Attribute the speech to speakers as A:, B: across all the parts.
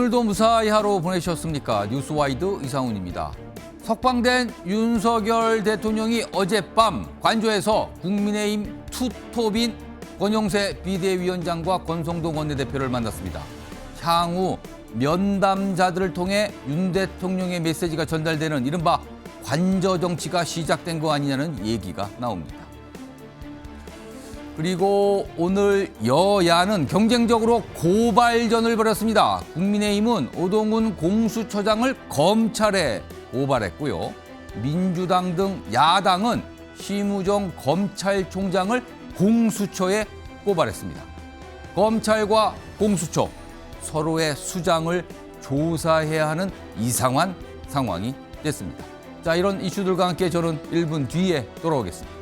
A: 오늘도 무사히 하루 보내셨습니까? 뉴스와이드 이상훈입니다. 석방된 윤석열 대통령이 어젯밤 관저에서 국민의힘 투톱인 권영세 비대위원장과 권성동 원내대표를 만났습니다. 향후 면담자들을 통해 윤 대통령의 메시지가 전달되는 이른바 관저 정치가 시작된 거 아니냐는 얘기가 나옵니다. 그리고 오늘 여야는 경쟁적으로 고발전을 벌였습니다. 국민의힘은 오동훈 공수처장을 검찰에 고발했고요. 민주당 등 야당은 심우정 검찰총장을 공수처에 고발했습니다. 검찰과 공수처 서로의 수장을 조사해야 하는 이상한 상황이 됐습니다. 자, 이런 이슈들과 함께 저는 1분 뒤에 돌아오겠습니다.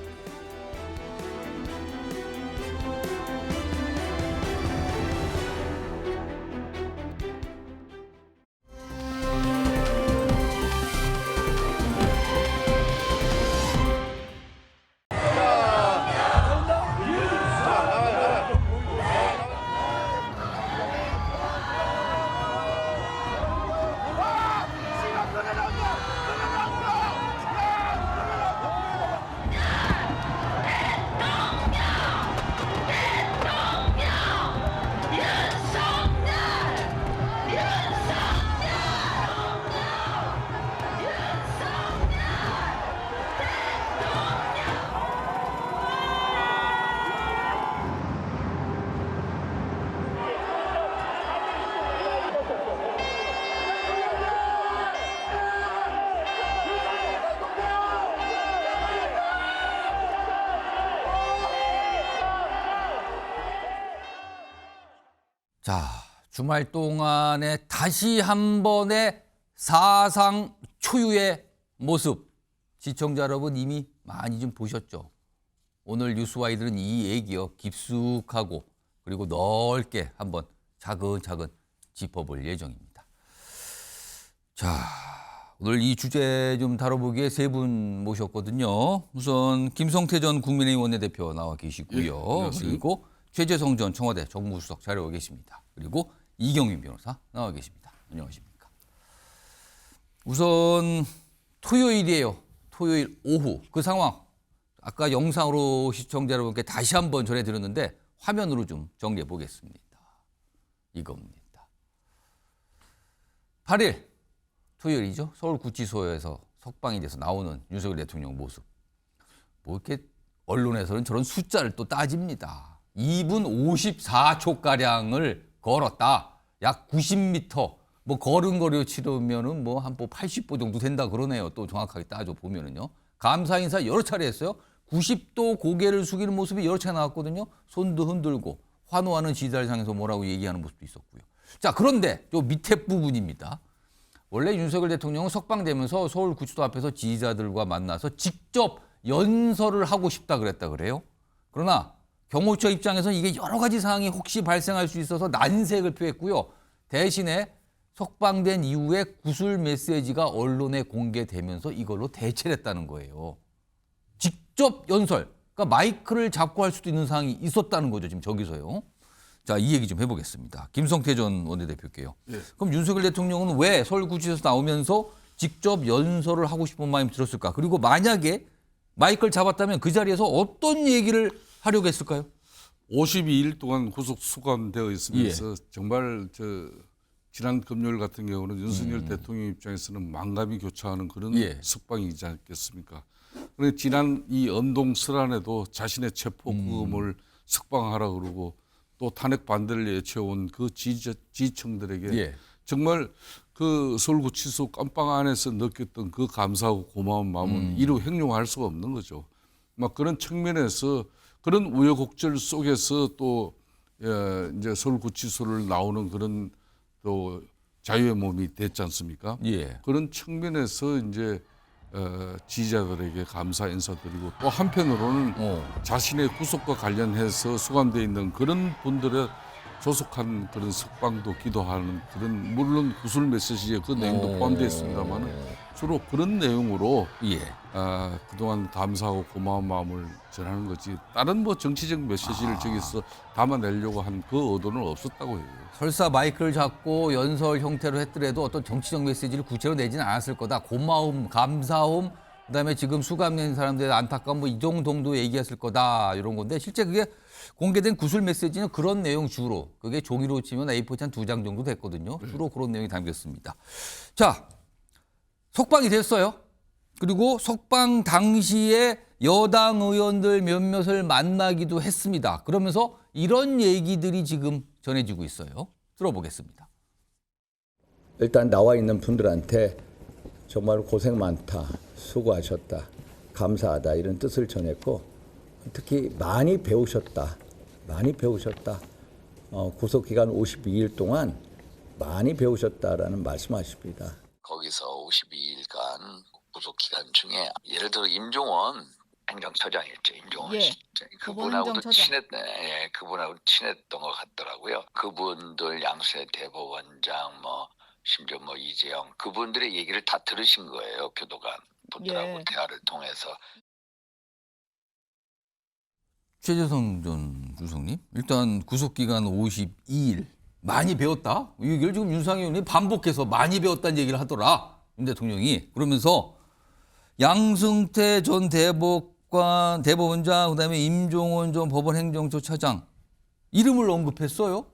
A: 자, 주말 동안에 다시 한 번의 사상 초유의 모습. 시청자 여러분 이미 많이 좀 보셨죠? 오늘 뉴스와이드는 이 얘기요 깊숙하고 그리고 넓게 한번 차근차근 짚어볼 예정입니다. 자, 오늘 이 주제 좀 다뤄보기에 세 분 모셨거든요. 우선 김성태 전 국민의힘 원내대표 나와 계시고요.
B: 예,
A: 그리고 최재성 전 청와대 정무수석 자리에 계십니다. 그리고 이경민 변호사 나와 계십니다. 안녕하십니까. 우선 토요일이에요. 토요일 오후 그 상황 아까 영상으로 시청자 여러분께 다시 한번 전해드렸는데 화면으로 좀 정리해 보겠습니다. 이겁니다. 8일 토요일이죠. 서울구치소에서 석방이 돼서 나오는 윤석열 대통령 모습. 뭐 이렇게 언론에서는 저런 숫자를 또 따집니다. 2분 54초가량을 걸었다. 약 90m. 뭐 걸음걸이로 치르면은 뭐 한 80보 정도 된다 그러네요. 또 정확하게 따져 보면은요. 감사 인사 여러 차례 했어요. 90도 고개를 숙이는 모습이 여러 차례 나왔거든요. 손도 흔들고 환호하는 지지자를 향해서 뭐라고 얘기하는 모습도 있었고요. 자, 그런데 요 밑에 부분입니다. 원래 윤석열 대통령은 석방되면서 서울구치소 앞에서 지지자들과 만나서 직접 연설을 하고 싶다 그랬다 그래요. 그러나 경호처 입장에서는 이게 여러 가지 사항이 혹시 발생할 수 있어서 난색을 표했고요. 대신에 석방된 이후에 구술 메시지가 언론에 공개되면서 이걸로 대체를 했다는 거예요. 직접 연설, 그러니까 마이크를 잡고 할 수도 있는 상황이 있었다는 거죠. 지금 저기서요. 자, 이 얘기 좀 해보겠습니다. 김성태 전 원내대표께요.
B: 예.
A: 그럼 윤석열 대통령은 왜 서울구치소에서 나오면서 직접 연설을 하고 싶은 마음이 들었을까? 그리고 만약에 마이크를 잡았다면 그 자리에서 어떤 얘기를 하려고 했을까요?
B: 52일 동안 구속 수감되어 있으면서 정말 지난 금요일 같은 경우는 윤석열 대통령 입장에서는 만감이 교차하는 그런 석방이지 않겠습니까? 그런데 지난 이 언동설안에도 자신의 체포구금을 석방하라 그러고 또 탄핵 반대를 외쳐온 그 지지층들에게 정말 그 서울구치소 깜빵 안에서 느꼈던 그 감사하고 고마운 마음은 이루 형용할 수가 없는 거죠. 막 그런 측면에서 그런 우여곡절 속에서 또 이제 서울구치소를 나오는 그런 또 자유의 몸이 됐지 않습니까? 그런 측면에서 이제 지지자들에게 감사 인사드리고 또 한편으로는 자신의 구속과 관련해서 수감되어 있는 그런 분들의 조속한 그런 석방도 기도하는 그런 물론 구술 메시지에 그 내용도 포함되어 있습니다만 주로 그런 내용으로
A: 예.
B: 그동안 감사하고 고마운 마음을 전하는 거지 다른 뭐 정치적 메시지를 저기서 담아내려고 한 그 의도는 없었다고 해요.
A: 설사 마이크를 잡고 연설 형태로 했더라도 어떤 정치적 메시지를 구체로 내지는 않았을 거다. 고마움, 감사움, 그다음에 지금 수감된 사람들의 안타까움 뭐 이 정도 얘기했을 거다 이런 건데 실제 그게 공개된 구술 메시지는 그런 내용 주로 그게 종이로 치면 A4 한 2장 정도 됐거든요. 주로 그런 내용이 담겼습니다. 자, 석방이 됐어요. 그리고 석방 당시에 여당 의원들 몇몇을 만나기도 했습니다. 그러면서 이런 얘기들이 지금 전해지고 있어요. 들어보겠습니다.
C: 일단 나와 있는 분들한테 정말 고생 많다, 수고하셨다, 감사하다 이런 뜻을 전했고 특히 많이 배우셨다. 구속기간 52일 동안 많이 배우셨다라는 말씀하십니다.
D: 거기서 52일간 구속 기간 중에 예를 들어 임종원 행정처장이었죠. 임종원
E: 예.
D: 씨. 그분하고도
E: 행정처장.
D: 친했네. 그분하고 친했던 것 같더라고요. 그분들 양세 대법원장 뭐 심지어 뭐 이재영 그분들의 얘기를 다 들으신 거예요. 교도관 분들하고
E: 예.
D: 대화를 통해서.
A: 최재성 전 주석님, 일단 구속기간 52일 많이 배웠다. 이걸 지금 윤상현 의원이 반복해서 많이 배웠다는 얘기를 하더라. 윤 대통령이. 그러면서 양승태 전 대법원장, 그다음에 임종원 전 법원행정처 차장 이름을 언급했어요.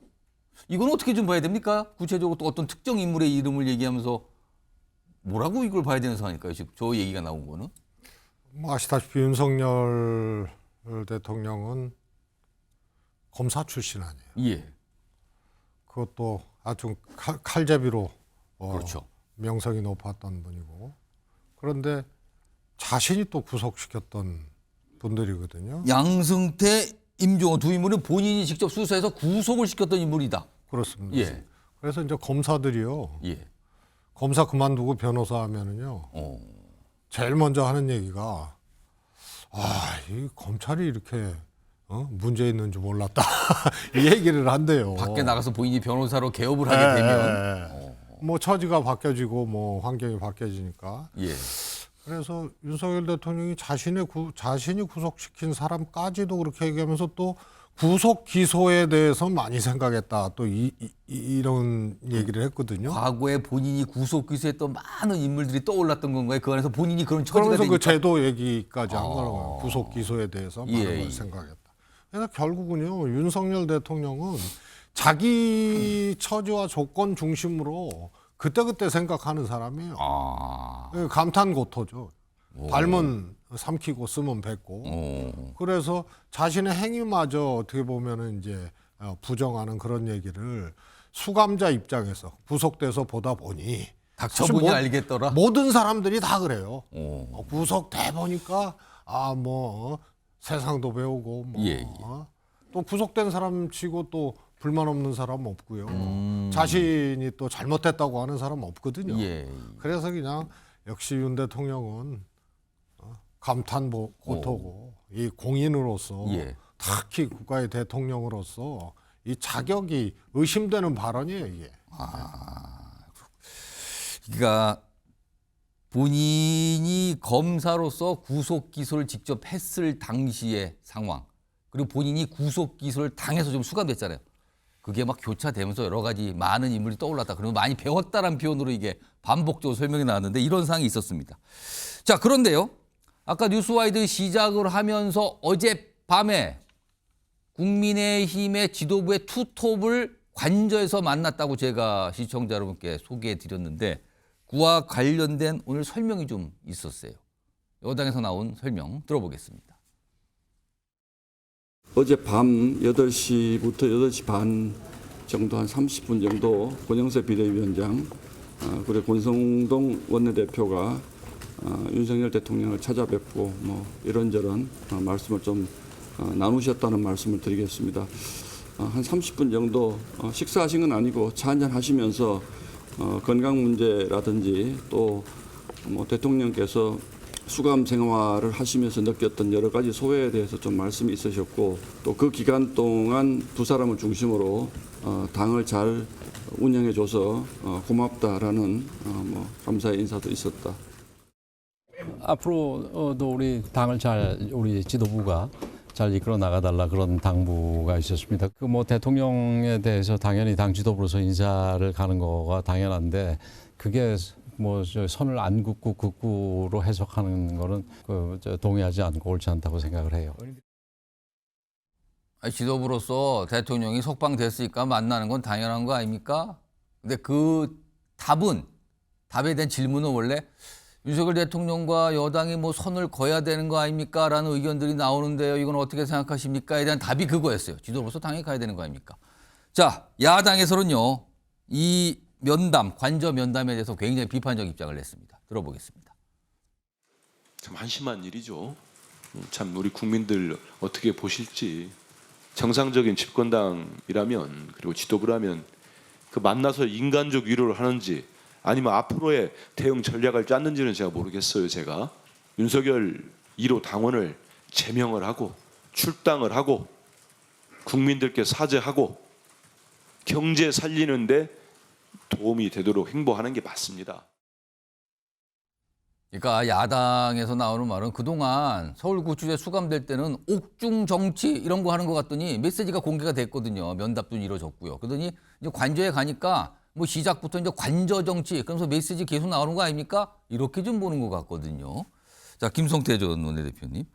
A: 이건 어떻게 좀 봐야 됩니까? 구체적으로 또 어떤 특정 인물의 이름을 얘기하면서 뭐라고 이걸 봐야 되는 상황일까요? 지금 저 얘기가 나온 거는.
F: 뭐 아시다시피 윤석열 대통령은 검사 출신 아니에요.
A: 예.
F: 그것도 아주 칼제비로
A: 그렇죠.
F: 명성이 높았던 분이고 그런데 자신이 또 구속시켰던 분들이거든요.
A: 양승태, 임종원 두 인물은 본인이 직접 수사해서 구속을 시켰던 인물이다.
F: 그렇습니다.
A: 예.
F: 그래서 이제 검사들이요.
A: 예.
F: 검사 그만두고 변호사 하면은요. 제일 먼저 하는 얘기가 이 검찰이 이렇게 문제 있는 줄 몰랐다. 이 얘기를 한대요.
A: 밖에 나가서 본인이 변호사로 개업을 하게 되면.
F: 뭐 처지가 바뀌어지고 뭐 환경이 바뀌어지니까.
A: 예.
F: 그래서 윤석열 대통령이 자신이 구속시킨 사람까지도 그렇게 얘기하면서 또 구속 기소에 대해서 많이 생각했다. 또 이런 얘기를 했거든요.
A: 과거에 본인이 구속 기소했던 많은 인물들이 떠올랐던 건가요? 그 안에서 본인이 그런 처지가
F: 그러면서
A: 되니까.
F: 그 제도 얘기까지 한 거라고요. 구속 기소에 대해서 많은
A: 예,
F: 걸
A: 예.
F: 생각했다. 그래서 결국은요. 윤석열 대통령은 자기 처지와 조건 중심으로 그때그때 생각하는 사람이에요. 감탄고토죠. 닮은 삼키고 쓰면 뱉고. 그래서 자신의 행위마저 어떻게 보면은 이제 부정하는 그런 얘기를 수감자 입장에서 구속돼서 보다 보니
A: 닥쳐보니 알겠더라.
F: 모든 사람들이 다 그래요. 구속돼 보니까 세상도 배우고 또 구속된 사람 치고 또 불만 없는 사람 없고요. 자신이 또 잘못했다고 하는 사람 없거든요.
A: 예.
F: 그래서 그냥 역시 윤 대통령은 감탄고토고 이 공인으로서
A: 예.
F: 특히 국가의 대통령으로서 이 자격이 의심되는 발언이에요, 이게.
A: 그러니까 본인이 검사로서 구속 기소를 직접 했을 당시의 상황, 그리고 본인이 구속 기소를 당해서 좀 수감됐잖아요. 그게 막 교차되면서 여러 가지 많은 인물이 떠올랐다. 그리고 많이 배웠다라는 표현으로 이게 반복적으로 설명이 나왔는데 이런 상황이 있었습니다. 자, 그런데요. 아까 뉴스와이드 시작을 하면서 어젯밤에 국민의힘의 지도부의 투톱을 관저에서 만났다고 제가 시청자 여러분께 소개해 드렸는데 그와 관련된 오늘 설명이 좀 있었어요. 여당에서 나온 설명 들어보겠습니다.
G: 어젯밤 8시부터 8시 반 정도 한 30분 정도 권영세 비대위원장 그리고 권성동 원내대표가 윤석열 대통령을 찾아뵙고 뭐 이런저런 말씀을 좀 나누셨다는 말씀을 드리겠습니다. 한 30분 정도 식사하신 건 아니고 차 한잔 하시면서 건강 문제라든지 또 뭐 대통령께서 수감 생활을 하시면서 느꼈던 여러 가지 소회에 대해서 좀 말씀이 있으셨고 또 그 기간 동안 두 사람을 중심으로 당을 잘 운영해줘서 고맙다라는 뭐 감사의 인사도 있었다.
E: 앞으로도 우리 당을 우리 지도부가 잘 이끌어 나가달라 그런 당부가 있었습니다. 그 뭐 대통령에 대해서 당연히 당 지도부로서 인사를 가는 거가 당연한데 그게 뭐 선을 안 긋고 극구로 해석하는 거는 동의하지 않고 옳지 않다고 생각을 해요.
A: 아니, 지도부로서 대통령이 석방됐으니까 만나는 건 당연한 거 아닙니까? 근데 그 답에 대한 질문은 원래 윤석열 대통령과 여당이 뭐 선을 그어야 되는 거 아닙니까? 라는 의견들이 나오는데요. 이건 어떻게 생각하십니까?에 대한 답이 그거였어요. 지도부로서 당연히 가야 되는 거 아닙니까? 자, 야당에서는요. 이 관저 면담에 대해서 굉장히 비판적 입장을 냈습니다. 들어보겠습니다.
H: 참 한심한 일이죠. 참 우리 국민들 어떻게 보실지. 정상적인 집권당이라면 그리고 지도부라면 그 만나서 인간적 위로를 하는지 아니면 앞으로의 대응 전략을 짰는지는 제가 모르겠어요. 제가 윤석열 1호 당원을 제명을 하고 출당을 하고 국민들께 사죄하고 경제 살리는데 도움이 되도록 행보하는 게 맞습니다.
A: 그러니까 야당에서 나오는 말은 그동안 서울구치소에 수감될 때는 옥중 정치 이런 거 하는 것 같더니 메시지가 공개가 됐거든요. 면담도 이루어졌고요. 그러더니 이제 관저에 가니까 뭐 시작부터 이제 관저 정치 그러면서 메시지 계속 나오는 거 아닙니까? 이렇게 좀 보는 것 같거든요. 자, 김성태 전 원내대표님.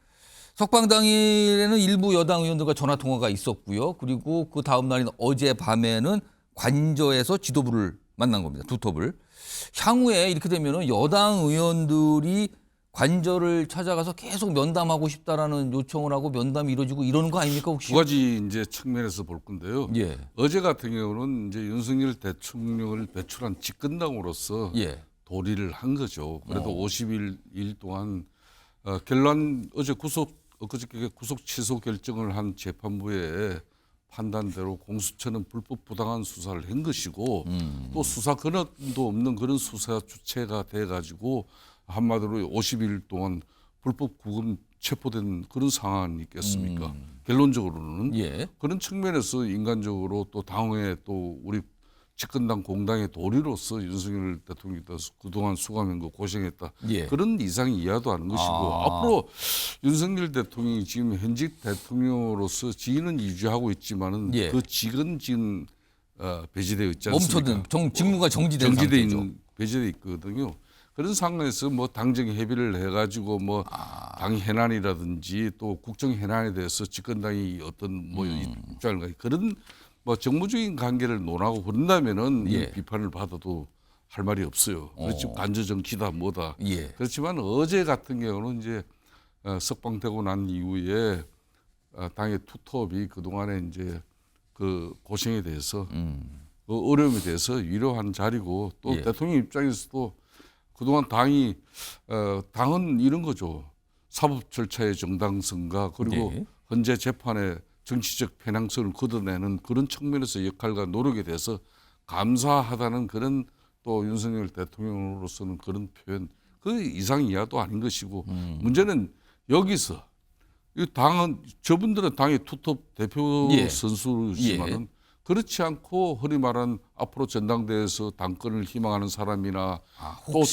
A: 석방 당일에는 일부 여당 의원들과 전화 통화가 있었고요. 그리고 그 다음 날인 어젯밤에는 관저에서 지도부를 만난 겁니다. 두톱을. 향후에 이렇게 되면은 여당 의원들이 관저를 찾아가서 계속 면담하고 싶다라는 요청을 하고 면담이 이루어지고 이러는 거 아닙니까 혹시?
B: 두 가지 이제 측면에서 볼 건데요.
A: 예.
B: 어제 같은 경우는 이제 윤석열 대통령을 배출한 집권당으로서
A: 예.
B: 도리를 한 거죠. 그래도 50일 동안 결론 어제 그저께 구속 취소 결정을 한 재판부의 판단대로 공수처는 불법 부당한 수사를 한 것이고 또 수사 근원도 없는 그런 수사 주체가 돼가지고 한마디로 50일 동안 불법 구금 체포된 그런 상황이 있겠습니까? 결론적으로는
A: 예.
B: 그런 측면에서 인간적으로 또 당의 또 우리 집권당 공당의 도리로서 윤석열 대통령이 그동안 수감한 거 고생했다.
A: 예.
B: 그런 이상이 이해도 하는 것이고 앞으로 윤석열 대통령이 지금 현직 대통령으로서 직위는 유지하고 있지만은
A: 예.
B: 그 직은 지금 배제되어 있지 않습니까?
A: 멈춰든 직무가 정지된
B: 정지돼
A: 상태죠.
B: 있는 배제돼 있거든요. 그런 상황에서 뭐 당정 협의를 해가지고 뭐 당 해난이라든지 또 국정 해난에 대해서 집권당이 어떤 뭐 입장을 가지 그런 뭐 정무적인 관계를 논하고 그런다면은
A: 예.
B: 이 비판을 받아도 할 말이 없어요. 그렇지 간저 정치다 뭐다.
A: 예.
B: 그렇지만 어제 같은 경우는 이제 석방되고 난 이후에 당의 투톱이 그 동안에 이제 그 고생에 대해서 그 어려움에 대해서 위로한 자리고 또
A: 예.
B: 대통령 입장에서도 그동안 당은 이런 거죠. 사법 절차의 정당성과 그리고
A: 네.
B: 현재 재판의 정치적 편향성을 걷어내는 그런 측면에서 역할과 노력에 대해서 감사하다는 그런 또 윤석열 대통령으로서는 그런 표현 그 이상 이하도 아닌 것이고 문제는 여기서 이 당은 저분들은 당의 투톱 대표
A: 예.
B: 선수지만은 그렇지 않고 흔히 말하는 앞으로 전당대회에서 당권을 희망하는 사람이나 또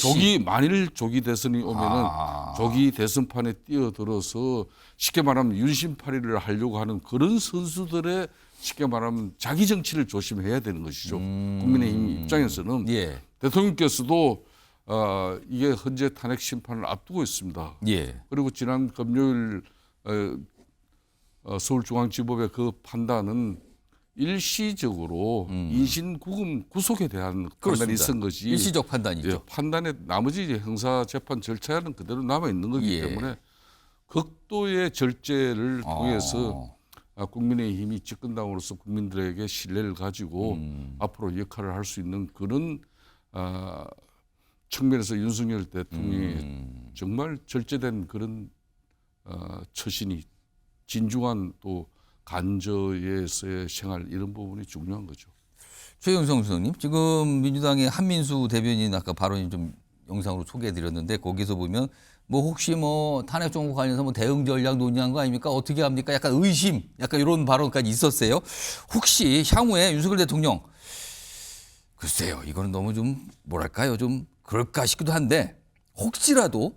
B: 만일 조기 대선이 오면은 조기 대선판에 뛰어들어서 쉽게 말하면 윤심팔이를 하려고 하는 그런 선수들의 쉽게 말하면 자기 정치를 조심해야 되는 것이죠. 국민의힘 입장에서는
A: 예.
B: 대통령께서도 이게 현재 탄핵 심판을 앞두고 있습니다.
A: 예.
B: 그리고 지난 금요일 서울중앙지법의 그 판단은 일시적으로 인신구금 구속에 대한 판단이 있은 것이
A: 일시적 판단이죠.
B: 예, 판단의 나머지 형사 재판 절차는 그대로 남아 있는 거기
A: 예.
B: 때문에 극도의 절제를 통해서 국민의힘이 집권당으로서 국민들에게 신뢰를 가지고 앞으로 역할을 할 수 있는 그런 측면에서 윤석열 대통령이 정말 절제된 그런 처신이 진중한 또 간저에서의 생활 이런 부분이 중요한 거죠.
A: 최영성 수석님, 지금 민주당의 한민수 대변인 아까 발언이 좀 영상으로 소개해드렸는데 거기서 보면 뭐 혹시 뭐 탄핵 정부 관련해서 뭐 대응 전략 논의한 거 아닙니까? 어떻게 합니까? 약간 의심, 약간 이런 발언까지 있었어요. 혹시 향후에 윤석열 대통령 글쎄요, 이거는 너무 좀 뭐랄까요, 좀 그럴까 싶기도 한데 혹시라도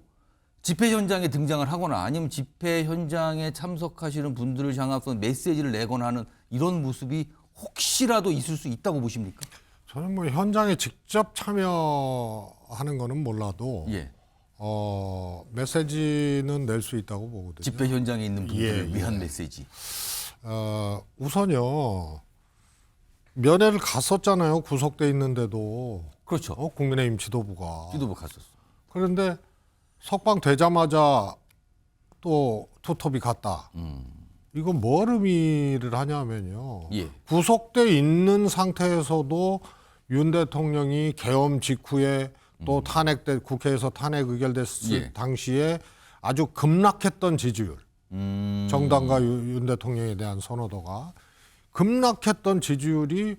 A: 집회 현장에 등장을 하거나 아니면 집회 현장에 참석하시는 분들을 향한 어떤 메시지를 내거나 하는 이런 모습이 혹시라도 있을 수 있다고 보십니까?
F: 저는 뭐 현장에 직접 참여하는 거는 몰라도
A: 예.
F: 메시지는 낼 수 있다고 보거든요.
A: 집회 현장에 있는 분들을
F: 예,
A: 위한 메시지.
F: 우선요, 면회를 갔었잖아요. 구속돼 있는데도.
A: 그렇죠.
F: 국민의힘 지도부가.
A: 지도부 갔었어.
F: 그런데 석방 되자마자 또 투톱이 갔다. 이건 뭘 의미를 하냐면요.
A: 예.
F: 구속돼 있는 상태에서도 윤 대통령이 계엄 직후에 또 탄핵돼 국회에서 탄핵 의결됐을
A: 예.
F: 당시에 아주 급락했던 지지율. 정당과 윤 대통령에 대한 선호도가 급락했던 지지율이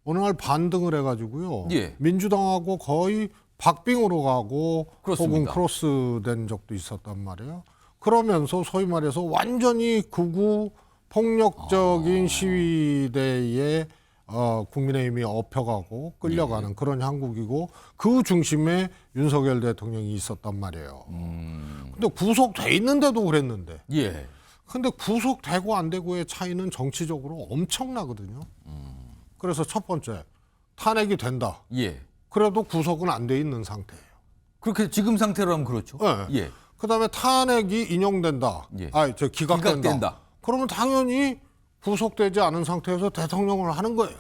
F: 어느 날 반등을 해가지고요.
A: 예.
F: 민주당하고 거의 박빙으로 가고 혹은
A: 그렇습니다.
F: 크로스된 적도 있었단 말이에요. 그러면서 소위 말해서 완전히 극우 폭력적인 시위대에 국민의힘이 업혀가고 끌려가는 그런 형국이고 그 중심에 윤석열 대통령이 있었단 말이에요. 근데 구속돼 있는데도 그랬는데.
A: 예.
F: 근데 구속되고 안 되고의 차이는 정치적으로 엄청나거든요. 그래서 첫 번째, 탄핵이 된다.
A: 예.
F: 그래도 구속은 안 돼 있는 상태예요.
A: 그렇게 지금 상태로 하면 그렇죠.
F: 네.
A: 예.
F: 그다음에 탄핵이 인용된다.
A: 예.
F: 기각된다.
A: 기각된다.
F: 그러면 당연히 구속되지 않은 상태에서 대통령을 하는 거예요.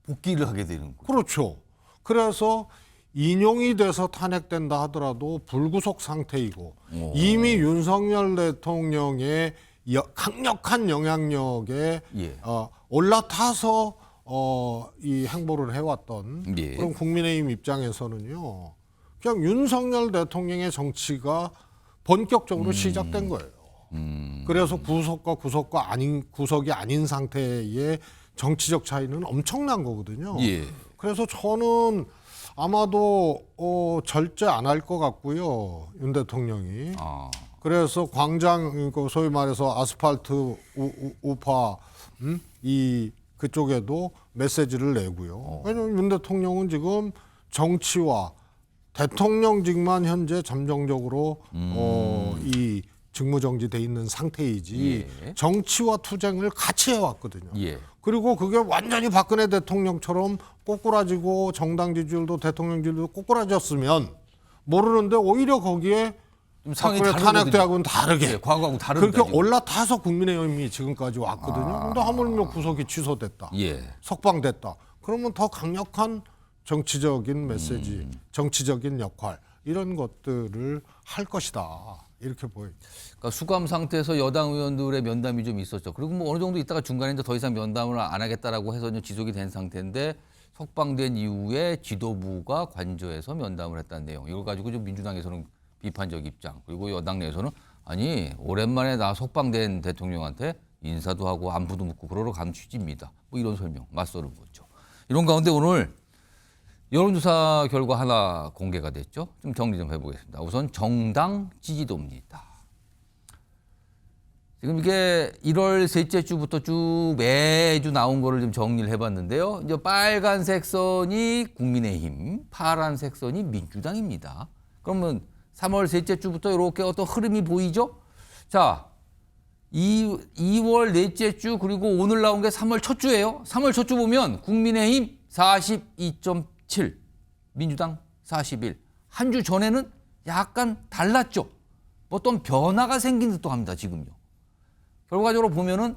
A: 복귀를 하게 되는 거죠.
F: 그렇죠. 그래서 인용이 돼서 탄핵된다 하더라도 불구속 상태이고 이미 윤석열 대통령의 강력한 영향력에
A: 예.
F: 올라타서 이 행보를 해왔던
A: 예.
F: 그런 국민의힘 입장에서는요. 그냥 윤석열 대통령의 정치가 본격적으로 시작된 거예요. 그래서 구속이 아닌 상태의 정치적 차이는 엄청난 거거든요.
A: 예.
F: 그래서 저는 아마도 절제 안 할 것 같고요. 윤 대통령이. 그래서 광장, 소위 말해서 아스팔트 우파 그쪽에도 메시지를 내고요. 왜냐하면 윤 대통령은 지금 정치와 대통령직만 현재 잠정적으로 이 직무정지돼 있는 상태이지
A: 예.
F: 정치와 투쟁을 같이 해왔거든요.
A: 예.
F: 그리고 그게 완전히 박근혜 대통령처럼 꼬꾸라지고 정당 지지율도 대통령 지지율도 꼬꾸라졌으면 모르는데 오히려 거기에
A: 좀 상황이
F: 박근혜
A: 다르거든요.
F: 탄핵대하고는 다르게
A: 예, 과거하고 다릅니다.
F: 그렇게
A: 지금.
F: 올라타서 국민의힘이 지금까지 왔거든요. 근데 하물며 구속이 취소됐다.
A: 예.
F: 석방됐다. 그러면 더 강력한 정치적인 메시지, 정치적인 역할 이런 것들을 할 것이다. 이렇게 보여요.
A: 그러니까 수감 상태에서 여당 의원들의 면담이 좀 있었죠. 그리고 뭐 어느 정도 있다가 중간에 이제 더 이상 면담을 안 하겠다라고 해서 이제 지속이 된 상태인데 석방된 이후에 지도부가 관저에서 면담을 했다는 내용. 이걸 가지고 좀 민주당에서는 비판적 입장, 그리고 여당 내에서는 아니 오랜만에 나 석방된 대통령한테 인사도 하고 안부도 묻고 그러러 간 취지입니다. 뭐 이런 설명 맞서는 거죠. 이런 가운데 오늘 여론조사 결과 하나 공개가 됐죠. 좀 정리 좀 해보겠습니다. 우선 정당 지지도입니다. 지금 이게 1월 셋째 주부터 쭉 매주 나온 거를 좀 정리를 해봤는데요. 이제 빨간색 선이 국민의힘, 파란색 선이 민주당입니다. 그러면 3월 셋째 주부터 이렇게 어떤 흐름이 보이죠? 자, 2월 넷째 주 그리고 오늘 나온 게 3월 첫 주예요. 3월 첫 주 보면 국민의힘 42.7, 민주당 41. 한 주 전에는 약간 달랐죠. 어떤 변화가 생긴 듯도 합니다. 지금요. 결과적으로 보면은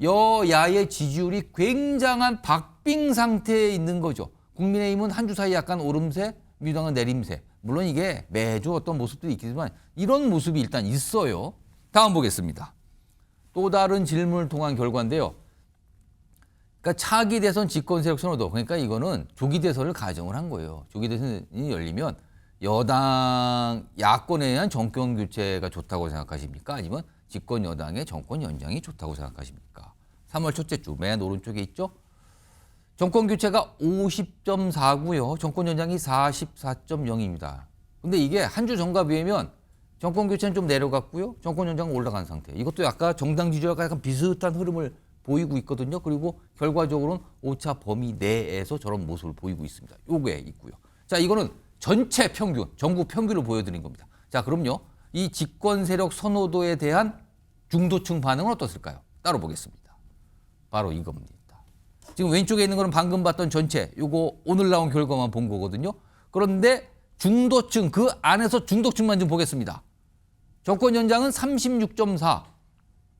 A: 여야의 지지율이 굉장한 박빙 상태에 있는 거죠. 국민의힘은 한 주 사이 약간 오름세, 민주당은 내림세. 물론 이게 매주 어떤 모습들이 있겠지만 이런 모습이 일단 있어요. 다음 보겠습니다. 또 다른 질문을 통한 결과인데요. 그러니까 차기 대선 집권 세력 선호도, 그러니까 이거는 조기 대선을 가정을 한 거예요. 조기 대선이 열리면 여당 야권에 의한 정권 교체가 좋다고 생각하십니까? 아니면 집권 여당의 정권 연장이 좋다고 생각하십니까? 3월 첫째 주 맨 오른쪽에 있죠. 정권 교체가 50.4고요. 정권 연장이 44.0입니다. 근데 이게 한 주 전과 비하면 정권 교체는 좀 내려갔고요. 정권 연장은 올라간 상태. 이것도 약간 정당 지지율과 약간 비슷한 흐름을 보이고 있거든요. 그리고 결과적으로는 오차 범위 내에서 저런 모습을 보이고 있습니다. 요게 있고요. 자, 이거는 전체 평균, 전국 평균을 보여드린 겁니다. 자, 그럼요. 이 집권 세력 선호도에 대한 중도층 반응은 어떻을까요? 따로 보겠습니다. 바로 이겁니다. 지금 왼쪽에 있는 거는 방금 봤던 전체, 요거 오늘 나온 결과만 본 거거든요. 그런데 중도층, 그 안에서 중도층만 좀 보겠습니다. 정권 연장은 36.4.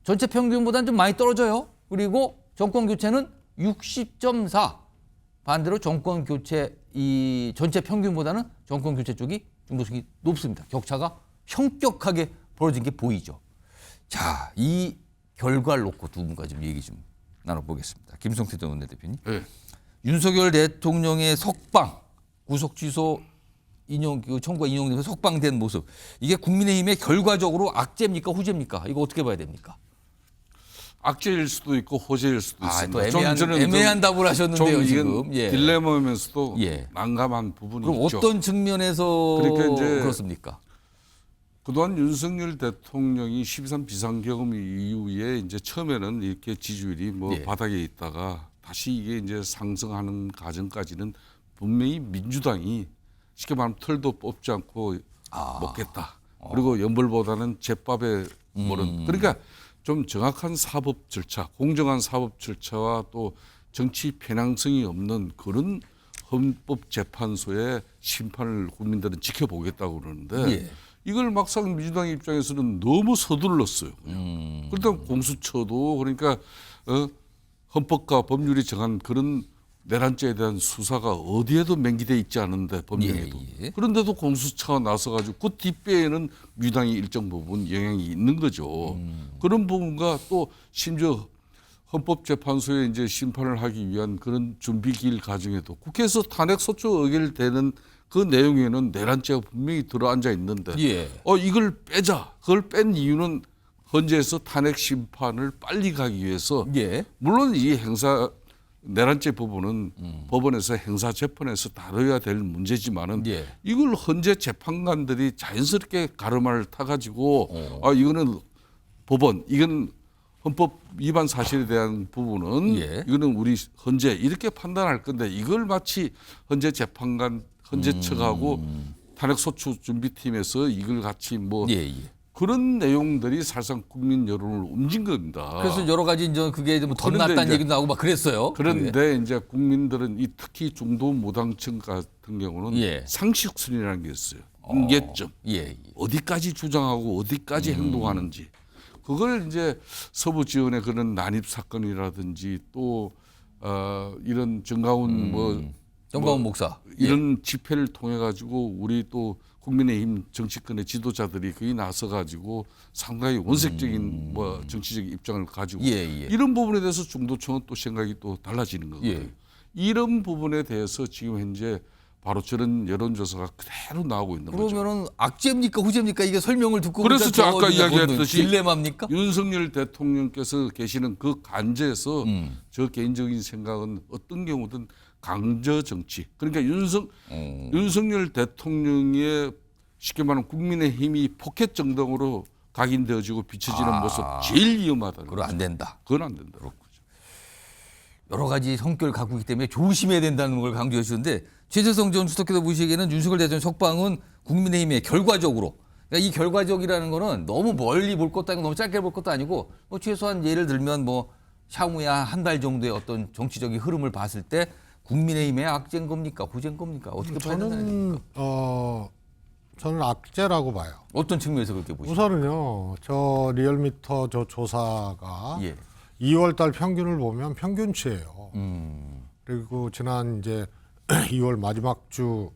A: 전체 평균보다는 좀 많이 떨어져요. 그리고 정권 교체는 60.4. 반대로 정권 교체 이 전체 평균보다는 정권 교체 쪽이 중도층이 높습니다. 격차가 현격하게 벌어진 게 보이죠. 자, 이 결과를 놓고 두 분과 좀 얘기 좀 나눠보겠습니다. 김성태 전 원내대표님.
B: 네.
A: 윤석열 대통령의 석방, 구속 취소 인용 청구가 인용되면서 석방된 모습. 이게 국민의힘의 결과적으로 악재입니까, 후재입니까? 이거 어떻게 봐야 됩니까?
B: 악재일 수도 있고 호재일 수도 있습니다.
A: 또 애매한 답을 하셨는데요, 지금. 예.
B: 딜레마면서도
A: 예.
B: 난감한 부분이
A: 그럼
B: 있죠.
A: 어떤 측면에서
B: 그러니까 이제
A: 그렇습니까?
B: 그동안 윤석열 대통령이 12.3 비상경험 이후에 이제 처음에는 이렇게 지지율이 뭐
A: 예.
B: 바닥에 있다가 다시 이게 이제 상승하는 과정까지는 분명히 민주당이 쉽게 말하면 털도 뽑지 않고 먹겠다. 그리고 연벌보다는 제밥에 모른. 그러니까 좀 정확한 사법 절차, 공정한 사법 절차와 또 정치 편향성이 없는 그런 헌법재판소의 심판을 국민들은 지켜보겠다고 그러는데
A: 예.
B: 이걸 막상 민주당 입장에서는 너무 서둘렀어요. 그러다 공수처도 그러니까 헌법과 법률이 정한 그런 내란죄에 대한 수사가 어디에도 명기돼 있지 않은데 법령에도
A: 예.
B: 그런데도 공수처가 나서가지고 그 뒷배에는 민주당이 일정 부분 영향이 있는 거죠. 그런 부분과 또 심지어 헌법재판소에 이제 심판을 하기 위한 그런 준비길 과정에도 국회에서 탄핵 소추 의결되는 그 내용에는 내란죄가 분명히 들어앉아 있는데
A: 예.
B: 이걸 빼자. 그걸 뺀 이유는 헌재에서 탄핵 심판을 빨리 가기 위해서
A: 예.
B: 물론 이 내란죄 부분은 법원에서 행사 재판에서 다뤄야 될 문제지만은
A: 예.
B: 이걸 헌재 재판관들이 자연스럽게 가르마를 타가지고 이거는 법원 이건 헌법 위반 사실에 대한 부분은
A: 예.
B: 이거는 우리 헌재 이렇게 판단할 건데 이걸 마치 헌재 재판관 헌재 측하고 탄핵소추 준비팀에서 이걸 같이 뭐
A: 예.
B: 그런 내용들이 사실상 국민 여론을 움직인 겁니다.
A: 그래서 여러 가지 이제 그게 뭐 더
B: 그런데
A: 낫다는
B: 이제
A: 얘기도 나오고 막 그랬어요.
B: 그런데 이제 국민들은 이 특히 중도 무당층 같은 경우는
A: 예.
B: 상식선이라는 게 있어요. 임계점.
A: 예.
B: 어디까지 주장하고 어디까지 행동하는지. 그걸 이제 서부 지원의 그런 난입 사건이라든지 또 이런 정가운
A: 정가운 목사
B: 이런 집회를 통해 가지고 우리 또 국민의힘 정치권의 지도자들이 거기 나서 가지고 상당히 원색적인 뭐 정치적 입장을 가지고
A: 예.
B: 이런 부분에 대해서 중도층은 또 생각이 또 달라지는 거거든요.
A: 예.
B: 이런 부분에 대해서 지금 현재 바로 저런 여론조사가 그대로 나오고 있는 거죠.
A: 그러면은 악재입니까 후재입니까 이게 설명을 듣고
B: 그래서
A: 보니까
B: 저 아까
A: 더
B: 이야기했듯이
A: 딜레마입니까?
B: 윤석열 대통령께서 계시는 그 간제에서 저 개인적인 생각은 어떤 경우든 강저 정치. 그러니까 윤석열 대통령의 쉽게 말하면 국민의힘이 포켓 정당으로 각인되어지고 비춰지는 모습 제일 위험하다는
A: 그건 안 된다.
B: 그건 안 된다.
A: 여러 가지 성격을 갖고 있기 때문에 조심해야 된다는 걸 강조해 주셨는데 최재성 전 수석께서 보시기에는 윤석열 대통령 석방은 국민의힘의 결과적으로 그러니까 이 결과적이라는 거는 너무 멀리 볼 것도 아니고 너무 짧게 볼 것도 아니고 뭐 최소한 예를 들면 뭐 향후에 한 달 정도의 어떤 정치적인 흐름을 봤을 때 국민의힘의 악재인 겁니까 후재인 겁니까 어떻게 봐야 되나요?
F: 저는 악재라고 봐요.
A: 어떤 측면에서 그렇게 보십니까?
F: 우선은요, 저 리얼미터 저 조사가
A: 예.
F: 2월달 평균을 보면 평균치예요. 그리고 지난 이제 2월 마지막 주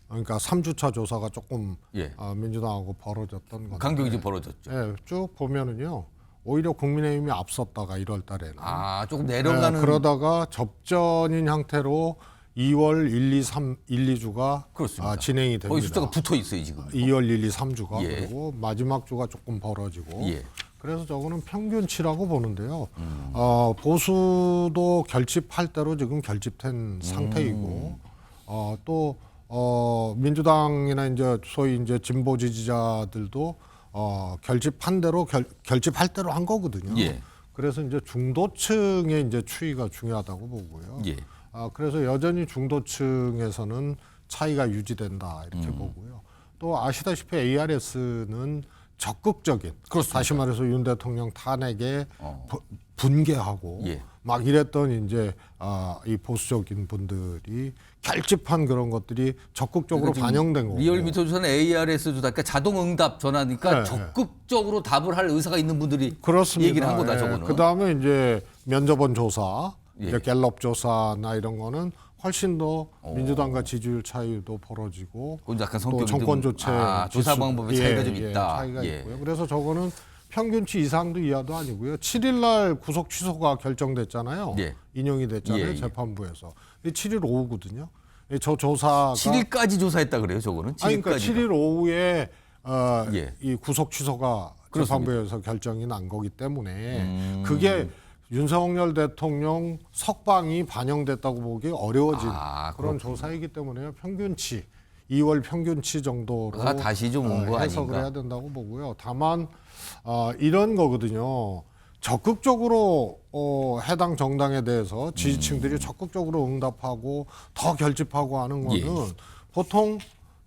F: 그러니까 3주차 조사가 조금
A: 예.
F: 민주당하고 벌어졌던 건데.
A: 간격이 좀 벌어졌죠.
F: 예, 쭉 보면은요, 오히려 국민의힘이 앞섰다가 1월달에는
A: 조금 내려가는.
F: 그러다가 접전인 형태로 2월 1, 2, 3, 1, 2주가
A: 그렇습니다.
F: 진행이 됩니다.
A: 거의 숫자가 붙어 있어요 지금.
F: 2월 1, 2, 3주가
A: 예.
F: 그리고 마지막 주가 조금 벌어지고
A: 예.
F: 그래서 저거는 평균치라고 보는데요. 보수도 결집할 대로 지금 결집된 상태이고 또 민주당이나 이제 소위 이제 진보 지지자들도 결집한 대로 결집할 대로 한 거거든요.
A: 예.
F: 그래서 이제 중도층의 이제 추이가 중요하다고 보고요.
A: 예.
F: 그래서 여전히 중도층에서는 차이가 유지된다 이렇게 보고요. 또 아시다시피 ARS는 적극적인
A: 그렇습니다.
F: 다시 말해서 윤 대통령 탄핵에 분개하고
A: 예.
F: 막 이랬던 이제 이 보수적인 분들이 결집한 그런 것들이 적극적으로
A: 그러니까
F: 반영된 거고.
A: 리얼미터 조사는 ARS 조사, 그러니까 자동 응답 전화니까
F: 네.
A: 적극적으로 답을 할 의사가 있는 분들이
F: 그렇습니다.
A: 얘기를 한 거다,
F: 예.
A: 저거는.
F: 그다음에 이제 면접원 조사,
A: 예.
F: 이제 갤럽 조사나 이런 거는 훨씬 더 민주당과 지지율 차이도 벌어지고
A: 그건 약간
F: 또
A: 성격이
F: 정권
A: 좀,
F: 조치
A: 조사
F: 지수-
A: 방법에 차이가 좀 있다.
F: 차이가
A: 예.
F: 있고요. 그래서 저거는 평균치 이상도 이하도 아니고요. 7일 날 구속 취소가 결정됐잖아요.
A: 예.
F: 인용이 됐잖아요.
A: 예, 예.
F: 재판부에서. 7일 오후거든요. 저 조사가
A: 7일까지 조사했다 그래요, 저거는. 7일까지.
F: 아니, 그러니까 7일 오후에
A: 예.
F: 이 구속 취소가
A: 그렇습니다.
F: 재판부에서 결정이 난 거기 때문에 그게 윤석열 대통령 석방이 반영됐다고 보기 어려워진 그런 조사이기 때문에 평균치 2월 평균치 정도로
A: 그가 다시 좀 온 거
F: 해석을
A: 아닌가?
F: 해야 된다고 보고요. 다만 이런 거거든요. 적극적으로 해당 정당에 대해서 지지층들이 적극적으로 응답하고 더 결집하고 하는 거는
A: 예.
F: 보통